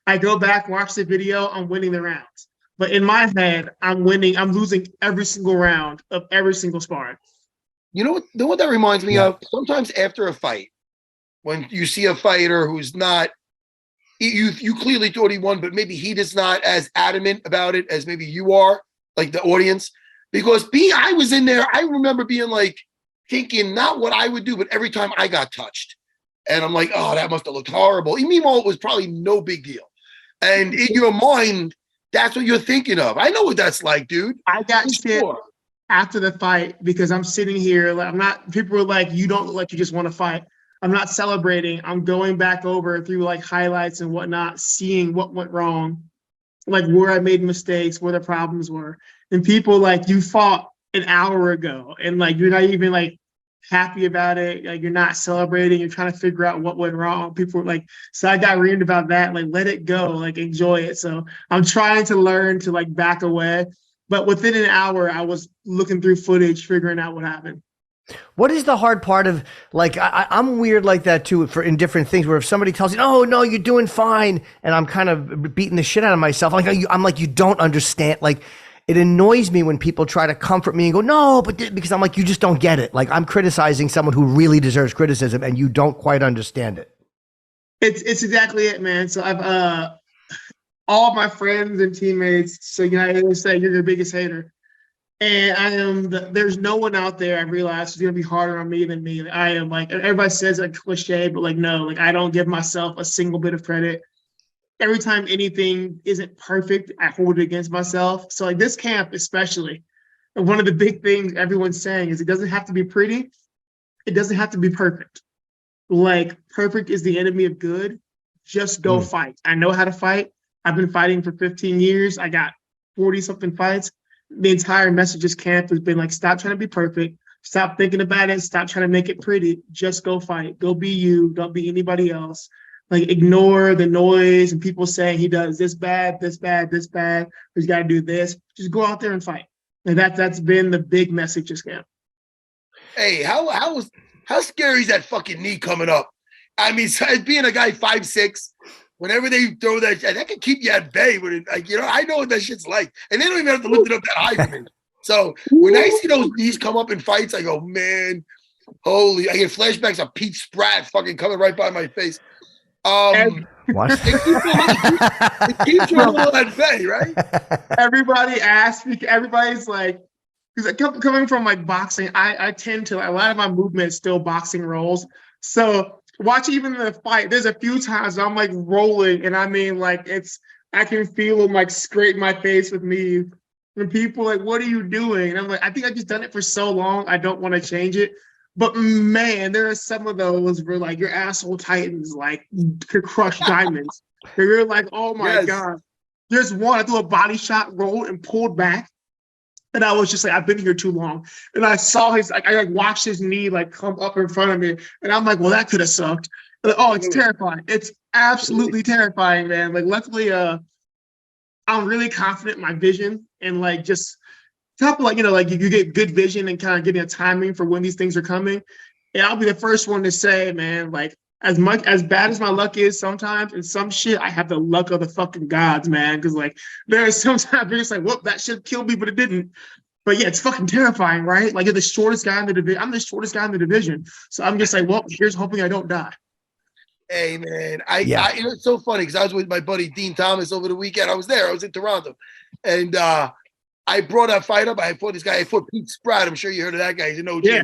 I go back, watch the video. I'm winning the rounds, but in my head, I'm winning. I'm losing every single round of every single sparring. You know what that reminds me of? Sometimes after a fight, when you see a fighter who's not, you clearly thought he won, but maybe he is not as adamant about it as maybe you are, like the audience. Because I was in there, I remember being like, thinking not what I would do, but every time I got touched. And I'm like, oh, that must have looked horrible. Meanwhile, it was probably no big deal. And in your mind, that's what you're thinking of. I know what that's like, dude. I got shit after the fight because I'm sitting here. Like, people were like, you don't look like you just want to fight. I'm not celebrating. I'm going back over through like highlights and whatnot, seeing what went wrong, like where I made mistakes, where the problems were. And people like, you fought an hour ago and like, you're not even like happy about it. Like, you're not celebrating. You're trying to figure out what went wrong. People were like, so I got reamed about that. Like, let it go, like enjoy it. So I'm trying to learn to like back away. But within an hour, I was looking through footage, figuring out what happened. What is the hard part of, like, I'm weird like that too, in different things, where if somebody tells you, oh no, you're doing fine, and I'm kind of beating the shit out of myself, I'm like, you don't understand. Like, it annoys me when people try to comfort me and go, no, but because I'm like, you just don't get it. Like, I'm criticizing someone who really deserves criticism and you don't quite understand it. It's exactly it, man. So I've all of my friends and teammates, so I always say you're your biggest hater. And there's no one out there, I realize, who's going to be harder on me than me. I am, like, everybody says a cliche, but like, no, like, I don't give myself a single bit of credit. Every time anything isn't perfect, I hold it against myself. So like this camp, especially, one of the big things everyone's saying is it doesn't have to be pretty. It doesn't have to be perfect. Like, perfect is the enemy of good. Just go fight. I know how to fight. I've been fighting for 15 years. I got 40 something fights. The entire message of camp has been like, stop trying to be perfect. Stop thinking about it. Stop trying to make it pretty. Just go fight. Go be you. Don't be anybody else. Like, ignore the noise and people saying he does this bad, this bad, this bad. He's got to do this. Just go out there and fight. And that's been the big message of camp. Hey, how scary is that fucking knee coming up? I mean, being a guy 5'6", whenever they throw that can keep you at bay. But I know what that shit's like, and they don't even have to lift it up that high for me. So when I see those knees come up in fights, I go, man, holy! I get flashbacks of Pete Spratt fucking coming right by my face. What? It keeps you a little at bay, right? Everybody asks me. Everybody's like, because coming from like boxing, I tend to, a lot of my movement is still boxing rolls. So watch even the fight. There's a few times I'm like rolling, and I mean, like, I can feel them like scrape my face with me. When people are like, what are you doing? And I'm like, I think I've just done it for so long, I don't want to change it. But man, there are some of those where like your asshole tightens like could crush diamonds. You're like, oh my God. There's one, I threw a body shot, rolled and pulled back. And I was just like, I've been here too long. And I saw his, like, I watched his knee like come up in front of me. And I'm like, well, that could have sucked. Like, oh, it's terrifying. It's absolutely terrifying, man. Like, luckily, I'm really confident in my vision and like just top like, like you get good vision and kind of getting a timing for when these things are coming. And I'll be the first one to say, man, like as bad as my luck is sometimes and some shit, I have the luck of the fucking gods, man. Cause like there's sometimes you're just like, whoop, that should kill me, but it didn't. But yeah, it's fucking terrifying, right? Like you're the shortest guy in the division. I'm the shortest guy in the division. So I'm just like, well, here's hoping I don't die. Hey man, it's so funny because I was with my buddy Dean Thomas over the weekend. I was there. I was in Toronto, and I brought that fight up. I fought this guy. I fought Pete Spratt. I'm sure you heard of that guy. He's an OG. Yeah,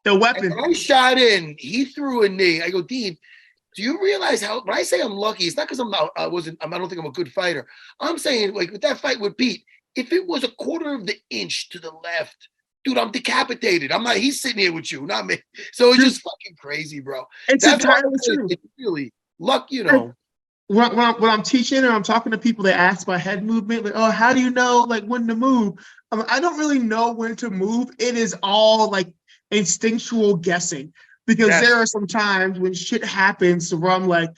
the weapon. And I shot in. He threw a knee. I go, Dean, do you realize how? When I say I'm lucky, it's not because I don't think I'm a good fighter. I'm saying like with that fight with Pete, if it was a quarter of the inch to the left. Dude, I'm decapitated. I'm not. He's sitting here with you, not me. So it's just fucking crazy, bro. It's entirely true. It's really luck, When I'm teaching or I'm talking to people, they ask my head movement. Like, oh, how do you know like when to move? I don't really know when to move. It is all like instinctual guessing because there are some times when shit happens where I'm like,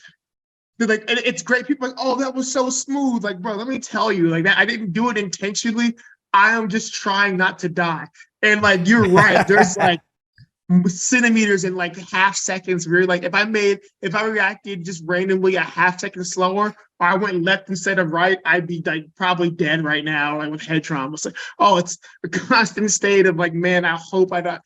they're like, and it's great. People are like, oh, that was so smooth. Like, bro, let me tell you, like that. I didn't do it intentionally. I am just trying not to die. And like, you're right. There's like centimeters in like half seconds where like, if I reacted just randomly a half second slower, or I went left instead of right, I'd be like probably dead right now, like with head trauma. It's like, oh, it's a constant state of like, man, I hope I don't.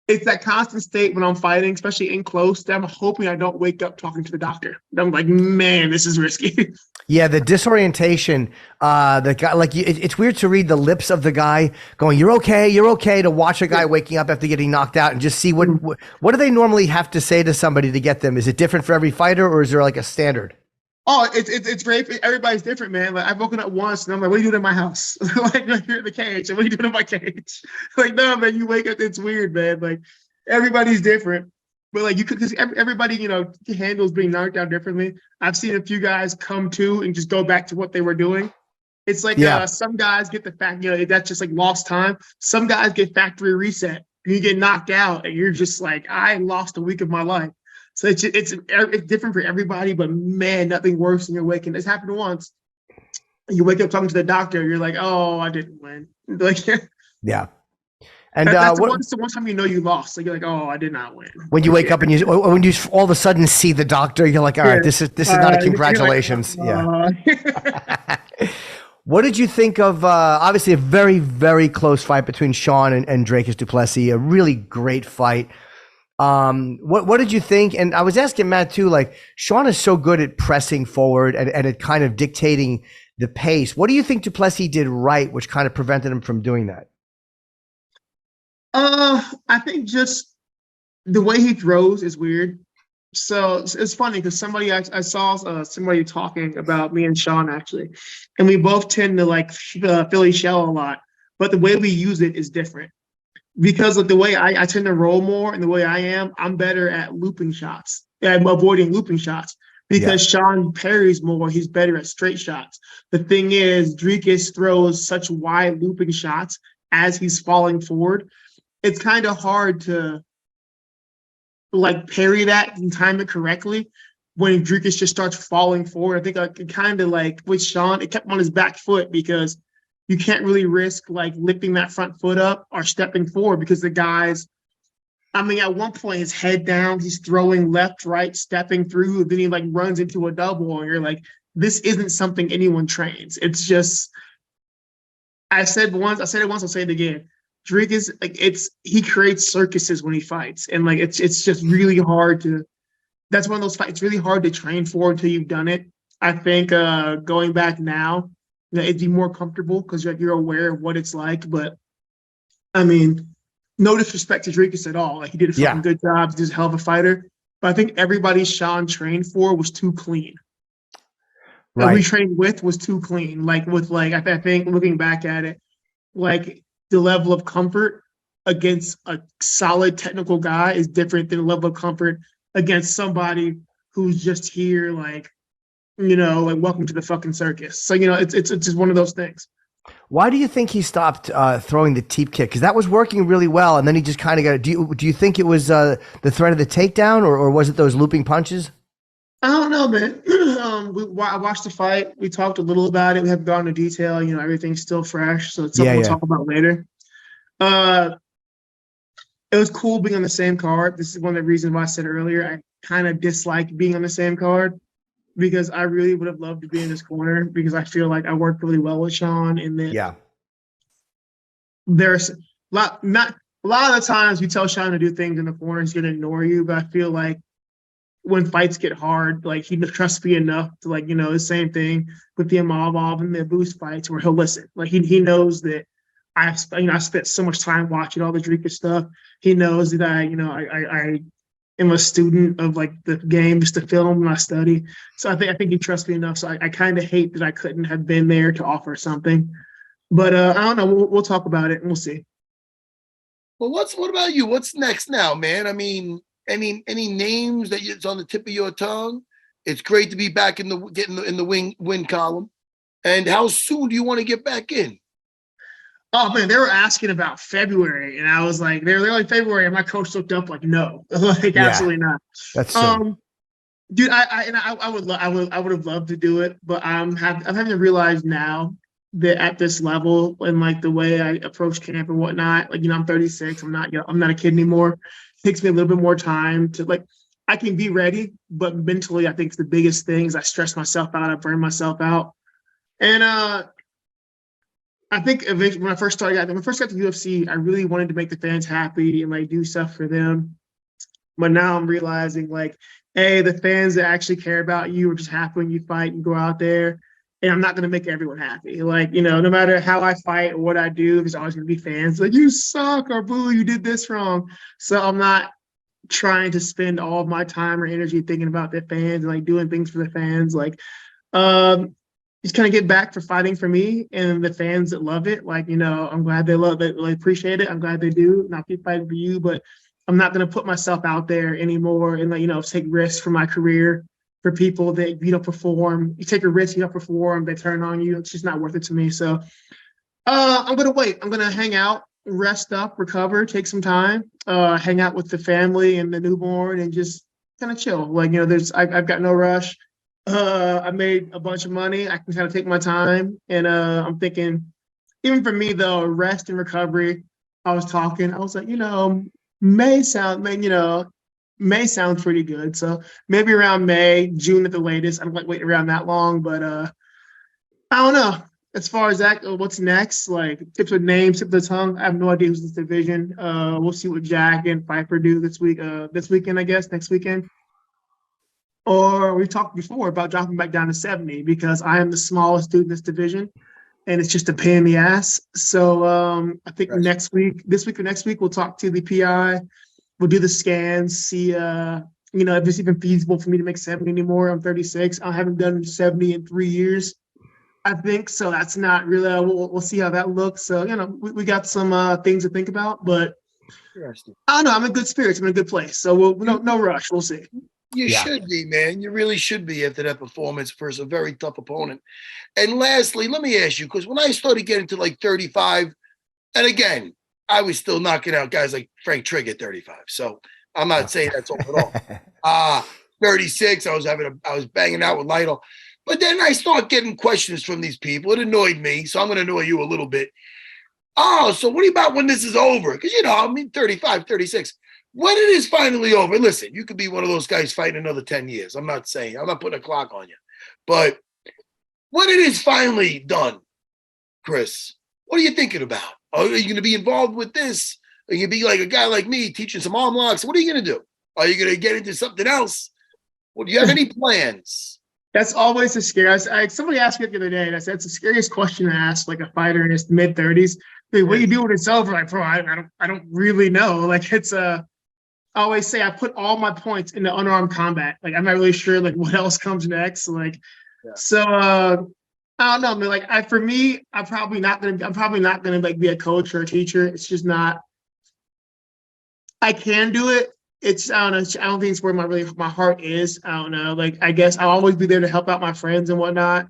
It's that constant state when I'm fighting, especially in close, that I'm hoping I don't wake up talking to the doctor. I'm like, man, this is risky. Yeah, the disorientation, the guy, like it's weird to read the lips of the guy going, "You're okay, you're okay." To watch a guy waking up after getting knocked out and just see what do they normally have to say to somebody to get them? Is it different for every fighter, or is there like a standard? Oh, it's great. Everybody's different, man. Like I've woken up once and I'm like, "What are you doing in my house?" Like you're in the cage. What are you doing in my cage? Like no, man. You wake up, it's weird, man. Like everybody's different. But like you could, because everybody, handles being knocked out differently. I've seen a few guys come to and just go back to what they were doing. It's like some guys get the fact, that's just like lost time. Some guys get factory reset and you get knocked out and you're just like, I lost a week of my life. So it's different for everybody, but man, nothing worse than you're waking. It's happened once. You wake up talking to the doctor, you're like, oh, I didn't win. Like, yeah. And that's the one time you lost. Like you're like, oh, I did not win. When you wake up and when you all of a sudden see the doctor, you're like, all right, this is not a congratulations. Like, yeah. What did you think of obviously a very, very close fight between Sean and Dricus Du Plessis, a really great fight. What did you think? And I was asking Matt too, like Sean is so good at pressing forward and at kind of dictating the pace. What do you think Du Plessis did right, which kind of prevented him from doing that? I think just the way he throws is weird. So it's funny because I saw somebody talking about me and Sean actually, and we both tend to like Philly shell a lot, but the way we use it is different because of the way I tend to roll more and the way I'm better at looping shots. I'm avoiding looping shots because Sean parries more. He's better at straight shots. The thing is, Dricus throws such wide looping shots as he's falling forward. It's kind of hard to like parry that and time it correctly when Dricus just starts falling forward. I think it kind of like with Sean, it kept him on his back foot because you can't really risk like lifting that front foot up or stepping forward because the guys, at one point his head down, he's throwing left, right, stepping through, then he like runs into a double and you're like, this isn't something anyone trains. It's just, I said it once, I'll say it again. Dricus, like he creates circuses when he fights, and like it's just really hard to. That's one of those fights. It's really hard to train for until you've done it. I think going back now, it'd be more comfortable because you're aware of what it's like. But no disrespect to Dricus at all. Like he did a fucking good job. He's a hell of a fighter. But I think everybody Sean trained for was too clean. Right. That we trained with was too clean. Like with I think looking back at it, like. The level of comfort against a solid technical guy is different than the level of comfort against somebody who's just here like like welcome to the fucking circus. So, it's just one of those things. Why do you think he stopped throwing the teep kick? Because that was working really well, and then he just kind of got. Do you think it was the threat of the takedown, or was it those looping punches? I don't know, man. I watched the fight. We talked a little about it. We haven't gone into detail. Everything's still fresh, so it's something we'll talk about later. It was cool being on the same card. This is one of the reasons why I said earlier I kind of dislike being on the same card, because I really would have loved to be in this corner, because I feel like I worked really well with Sean, and that there's a lot of the times we tell Sean to do things in the corner, he's gonna ignore you. But I feel like when fights get hard, like he trusts me enough to the same thing with the Imavov and the Boost fights, where he'll listen. Like he knows that I spent so much time watching all the Dricus stuff. He knows that I am a student of the game, just the film and I study. So I think he trusts me enough. So I kind of hate that I couldn't have been there to offer something. But I don't know. We'll talk about it and we'll see. Well, what about you? What's next now, man? I mean, any names that it's on the tip of your tongue? It's great to be back in the win column. And how soon do you want to get back in? Oh man, they were asking about February, and I was like, they're like February, and my coach looked up like, no, absolutely not. That's soon. Dude, I would have loved to do it, but I'm having to realize now that at this level and the way I approach camp and whatnot, I'm 36, I'm not a kid anymore. It takes me a little bit more time to I can be ready, but mentally I think it's the biggest thing is I stress myself out, I burn myself out, and I think eventually when I first got to UFC, I really wanted to make the fans happy and do stuff for them. But now I'm realizing hey, the fans that actually care about you are just happy when you fight and go out there. And I'm not going to make everyone happy. No matter how I fight or what I do, there's always going to be fans you suck or boo, you did this wrong. So I'm not trying to spend all of my time or energy thinking about the fans and doing things for the fans. Just kind of get back for fighting for me and the fans that love it. I'm glad they love it. I appreciate it. I'm glad they do. And I'll keep fighting for you, but I'm not going to put myself out there anymore and take risks for my career for people that you don't perform. You take a risk, you don't perform, they turn on you. It's just not worth it to me. So I'm going to wait. I'm going to hang out, rest up, recover, take some time, hang out with the family and the newborn and just kind of chill. I've got no rush. I made a bunch of money. I can kind of take my time. And I'm thinking, even for me, though, rest and recovery, I was like, May sound pretty good. So maybe around May, June at the latest. I don't waiting around that long. But I don't know. As far as that, what's next? Tips of names, tip of the tongue. I have no idea who's this division. We'll see what Jack and Pfeiffer do this weekend, I guess, next weekend. Or we talked before about dropping back down to 70 because I am the smallest dude in this division, and it's just a pain in the ass. So I think this week or next week, we'll talk to the PI. We'll do the scans, see if it's even feasible for me to make 70 anymore. I'm 36. I haven't done 70 in 3 years, I think. So that's not really. We'll see how that looks. So we got some things to think about, but I don't know. I'm in good spirits. I'm in a good place. So no rush. We'll see. You should be, man. You really should be after that performance versus a very tough opponent. And lastly, let me ask you, because when I started getting to 35, and again, I was still knocking out guys like Frank Trigg at 35. So I'm not saying that's all at all. 36, I was banging out with Lytle. But then I start getting questions from these people. It annoyed me, so I'm going to annoy you a little bit. Oh, so what about when this is over? Because, 35, 36. When it is finally over, listen, you could be one of those guys fighting another 10 years. I'm not putting a clock on you. But when it is finally done, Chris, what are you thinking about? Are you going to be involved with this? Are you going to be like a guy like me teaching some arm locks? What are you going to do? Are you going to get into something else? Well, do you have any plans? That's always a scary. Somebody asked me the other day, and I said, it's the scariest question to ask a fighter in his mid-30s. What do you do when it's over? Bro, I don't really know. I always say I put all my points into unarmed combat. I'm not really sure what else comes next. So I don't know. For me, I'm probably not gonna be a coach or a teacher. It's just not. I can do it it's I don't know. I don't think it's where my heart is. I don't know. Like I guess I'll always be there to help out my friends and whatnot.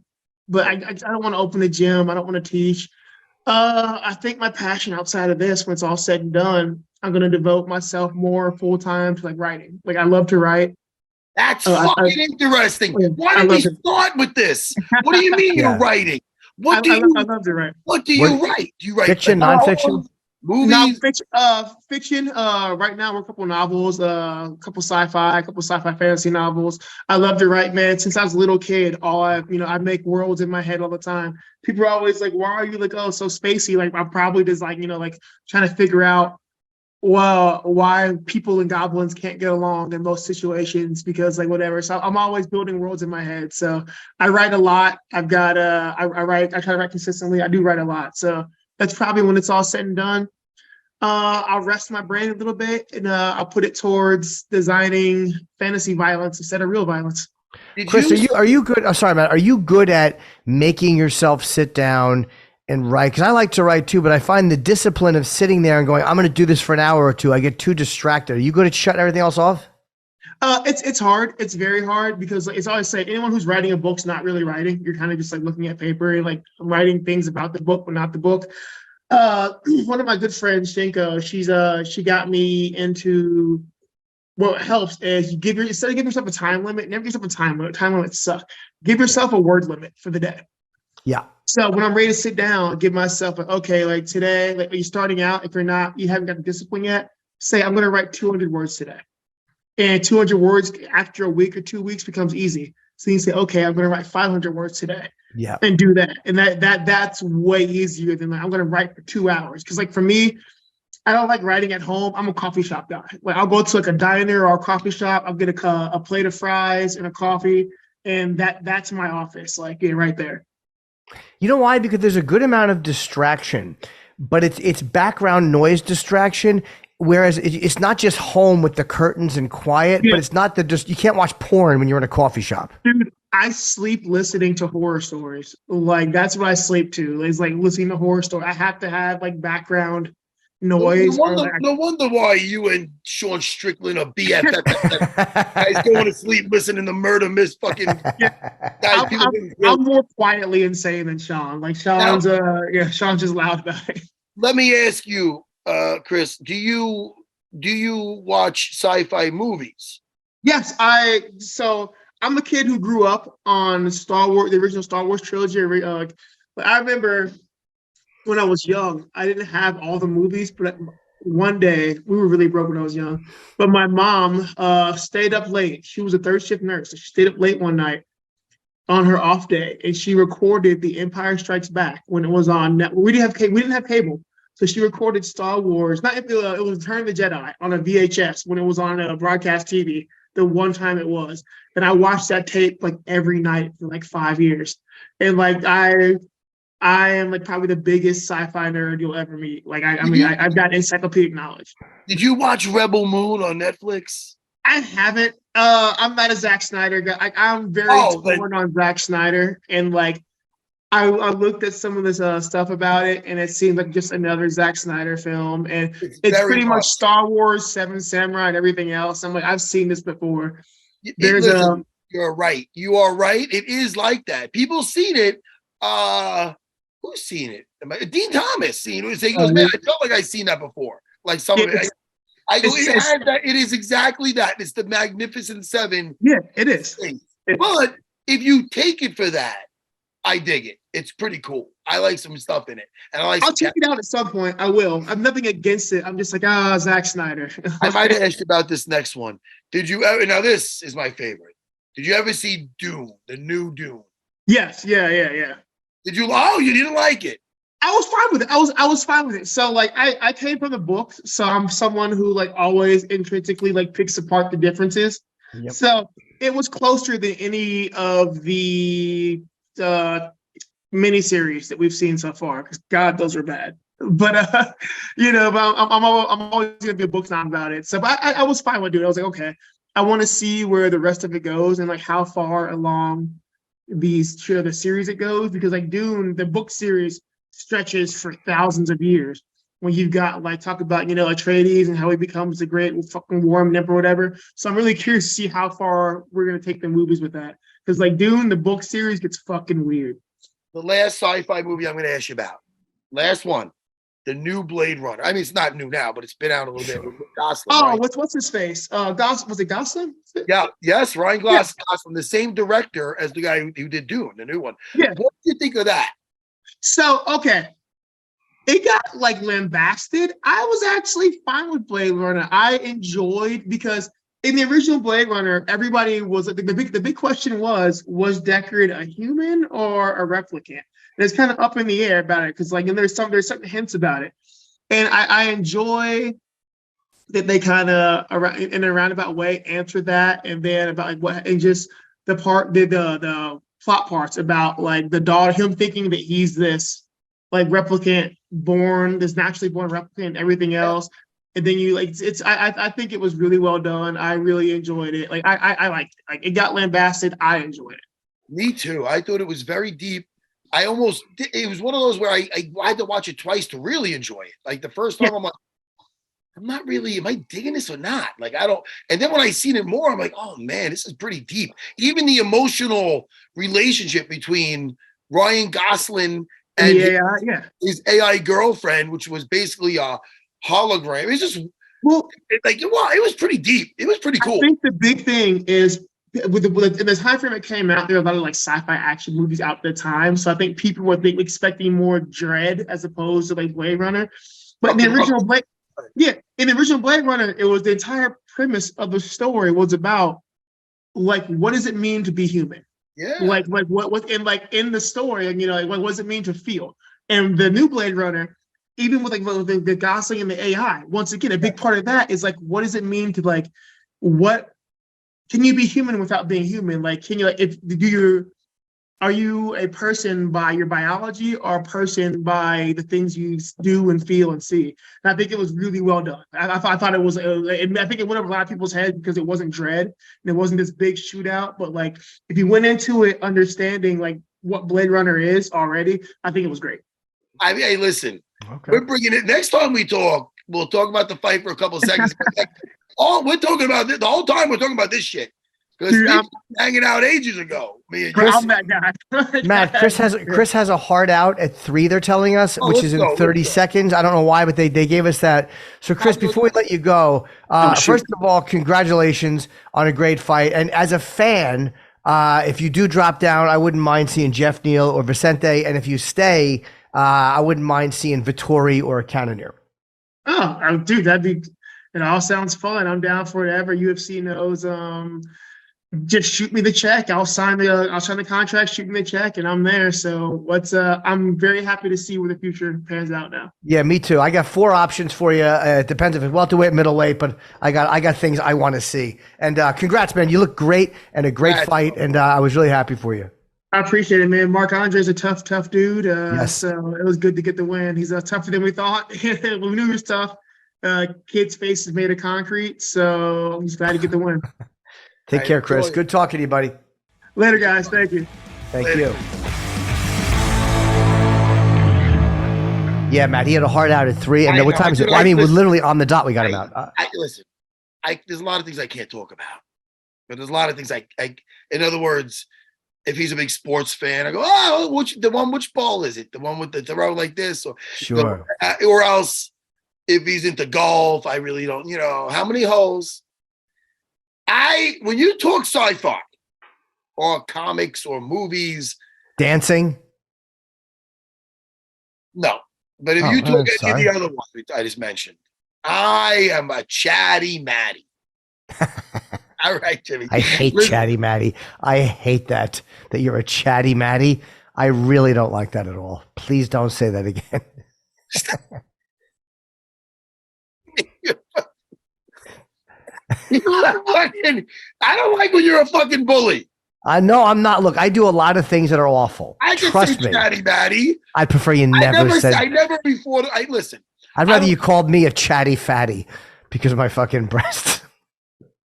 But I don't want to open a gym. I don't want to teach. I think my passion outside of this, when it's all said and done, I'm gonna devote myself more full time to like writing. Like I love to write. That's fucking interesting. Why did we start with this? What do you mean you're writing? I love to write. What do you write? Do you write fiction, nonfiction? Movies? Fiction. Right now we're a couple novels, a couple sci-fi fantasy novels. I love to write, man. Since I was a little kid, I make worlds in my head all the time. People are always like, "Why are you like, oh, so spacey?" Like I'm probably just like, like trying to figure out why people and goblins can't get along in most situations because like whatever. So I'm always building worlds in my head. So I write a lot. I've got I try to write consistently. I do write a lot. So that's probably when it's all said and done. I'll rest my brain a little bit and I'll put it towards designing fantasy violence instead of real violence. Chris, are you good? I'm sorry, Matt. Are you good at making yourself sit down and write? Because I like to write too, but I find the discipline of sitting there and going, I'm going to do this for an hour or two, I get too distracted. Are you good at shutting everything else off? It's hard. It's very hard because it's always say anyone who's writing a book's not really writing. You're kind of just like looking at paper and like writing things about the book, but not the book. One of my good friends, Shinko, she got me into what helps is instead of giving yourself a time limit, never give yourself a time limit. Time limits suck. Give yourself a word limit for the day. Yeah. So when I'm ready to sit down, give myself okay, like today, like are you starting out? If you're not, you haven't got the discipline yet, say I'm gonna write 200 words today. And 200 words after a week or 2 weeks becomes easy. So you say, okay, I'm gonna write 500 words today. Yeah. And do that. And that's way easier than like I'm gonna write for 2 hours. Cause like for me, I don't like writing at home. I'm a coffee shop guy. Like I'll go to like a diner or a coffee shop, I'll get a plate of fries and a coffee, and that's my office, like right there. You know why? Because there's a good amount of distraction, but it's background noise distraction. Whereas it's not just home with the curtains and quiet, but it's not you can't watch porn when you're in a coffee shop. Dude, I sleep listening to horror stories. Like that's what I sleep to. Is like listening to horror stories. I have to have like background noise. No wonder why you and Sean Strickland are BFF. Guys going to sleep listening to Murder Miss fucking guys. I'm more quietly insane than Sean. Like Sean's Sean's just loud about it. Let me ask you, Chris, do you watch sci-fi movies? Yes, I'm a kid who grew up on Star Wars, the original Star Wars trilogy. But I remember when I was young, I didn't have all the movies, but one day we were really broke when I was young. But my mom stayed up late. She was a third shift nurse. So she stayed up late one night on her off day, and she recorded The Empire Strikes Back when it was on net. We didn't have cable. So she recorded Star Wars. It was Return of the Jedi on a VHS when it was on a broadcast TV. The one time it was, and I watched that tape like every night for like 5 years. And like I am like probably the biggest sci-fi nerd you'll ever meet. Like I've got encyclopedic knowledge. Did you watch Rebel Moon on Netflix? I haven't. I'm not a Zack Snyder guy. I'm very torn on Zack Snyder, and like I looked at some of this stuff about it, and it seemed like just another Zack Snyder film. And it's pretty much Star Wars, Seven Samurai, and everything else. I'm like, I've seen this before. You're right. You are right. It is like that. People seen it. Who's seen it? Dean Thomas seen it. He goes, man, I felt like I've seen that before. Like some of it. It is exactly that. It's the Magnificent Seven. Yeah, it is. But if you take it for that, I dig it. It's pretty cool. I like some stuff in it. And I'll check it out at some point. I will. I'm nothing against it. I'm just like, Zack Snyder. I might have asked you about this next one. Did you ever, now this is my favorite. Did you ever see Dune, the new Dune? Yes. Yeah. Did you, you didn't like it? I was fine with it. I was fine with it. So like I came from the books. So I'm someone who like always intrinsically like picks apart the differences. Yep. So it was closer than any of the miniseries that we've seen so far, because God, those are bad. But I'm always gonna be a book snob about it. So, but I was fine with it. I was like, okay, I want to see where the rest of it goes and like how far along the series it goes, because like Dune, the book series stretches for thousands of years, when you've got like talk about, Atreides and how he becomes a great fucking warm emperor or whatever. So I'm really curious to see how far we're gonna take the movies with that. Because like Dune, the book series gets fucking weird. The last sci-fi movie I'm going to ask you about. Last one. The new Blade Runner. I mean, it's not new now, but it's been out a little bit. Gosling, Oh, right? what's his face? Was it Gosling? Yeah, yes, Ryan Gosling, the same director as the guy who did Dune, the new one. Yeah. What do you think of that? So, okay. It got like lambasted. I was actually fine with Blade Runner. I enjoyed because in the original Blade Runner, everybody was the big question was Deckard a human or a replicant? And it's kind of up in the air about it because like and there's certain hints about it. And I enjoy that they kind of in a roundabout way answered that, and then about like what and just the plot parts about like the daughter, him thinking that he's this like replicant this naturally born replicant and everything else. And then you like I think it was really well done. I really enjoyed it. Like I liked it. Like it got lambasted. I enjoyed it. Me too. I thought it was very deep. It was one of those where I had to watch it twice to really enjoy it. Like the first time I'm like, I'm not really, am I digging this or not? Like I don't, and then when I seen it more, I'm like, oh man, this is pretty deep. Even the emotional relationship between Ryan Gosling and his AI girlfriend, which was basically a hologram. It's just it was pretty deep. It was pretty cool. I think the big thing is in the time frame it came out, there were a lot of like sci-fi action movies out at the time. So I think people were expecting more dread as opposed to like Blade Runner. But in the original Blade Runner, it was the entire premise of the story was about like what does it mean to be human? Yeah. Like what in the story, and like what does it mean to feel? And the new Blade Runner, even with like the Gosling and the AI, once again, a big part of that is like what does it mean to like what can you be human without being human? Like can you are you a person by your biology or a person by the things you do and feel and see? And I think it was really well done. I thought it was. I think it went over a lot of people's heads because it wasn't dread and it wasn't this big shootout. But like, if you went into it understanding like what Blade Runner is already, I think it was great. I mean, hey, listen, we're bringing it. Next time we talk, we'll talk about the fight for a couple of seconds. We're talking about this the whole time. We're talking about this shit. Because we were hanging out ages ago. Me and I'm that guy. Matt, Chris has a hard out at 3, they're telling us, which is in 30 seconds. I don't know why, but they gave us that. So, Chris, before we let you go, first of all, congratulations on a great fight. And as a fan, if you do drop down, I wouldn't mind seeing Jeff Neal or Vicente. And if you stay, I wouldn't mind seeing Vittori or Cannonier. Oh, dude, it all sounds fun. I'm down for whatever. UFC knows. Just shoot me the check. I'll sign the contract, shoot me the check, and I'm there. So I'm very happy to see where the future pans out now. Yeah, me too. I got 4 options for you. It depends if it's welterweight, middleweight, but I got things I want to see. And congrats, man. You look great and a great fight, and I was really happy for you. I appreciate it, man. Marc-Andre is a tough dude. Yes. So it was good to get the win. He's tougher than we thought. We knew he was tough. Kid's face is made of concrete, so I'm just glad to get the win. Take care, Chris. Good talking to you, buddy. Later, guys. Thank you. Thank you. Yeah, Matt, he had a hard out at 3. And what time is it? I mean, we're literally on the dot. We got him out. Listen, there's a lot of things I can't talk about. But there's a lot of things I in other words, if he's a big sports fan, I go, oh, which ball is it? The one with the throw like this? Or, sure. Or else, if he's into golf, I really don't, how many holes? When you talk sci-fi or comics or movies, dancing, no. But if you talk any of the other ones I just mentioned, I am a chatty Matty. All right, Jimmy. I hate chatty Matty. I hate that you're a chatty Matty. I really don't like that at all. Please don't say that again. I don't like when you're a fucking bully. No, I'm not. Look, I do a lot of things that are awful. I can Trust say me. chatty Matty. I prefer you never said. I never before. Listen. I'd rather you called me a chatty fatty because of my fucking breasts.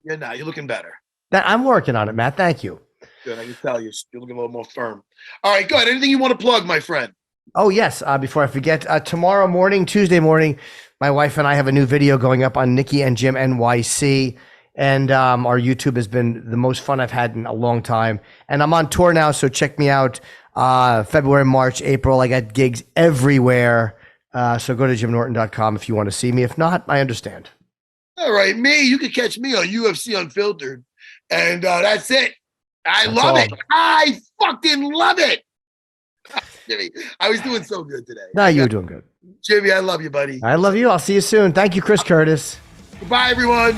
You're not. You're looking better. I'm working on it, Matt. Thank you. Good. I can tell you're looking a little more firm. All right, good. Anything you want to plug, my friend? Oh, yes. Before I forget, tomorrow morning, Tuesday morning, my wife and I have a new video going up on Nikki and Jim NYC. And our YouTube has been the most fun I've had in a long time. And I'm on tour now, so check me out February, March, April. I got gigs everywhere. So go to jimnorton.com if you want to see me. If not, I understand. All right, you can catch me on UFC Unfiltered. And that's it. I love it. I fucking love it. Jimmy, I was doing so good today. No, you were doing good. Jimmy, I love you, buddy. I love you. I'll see you soon. Thank you, Chris Curtis. Goodbye, everyone.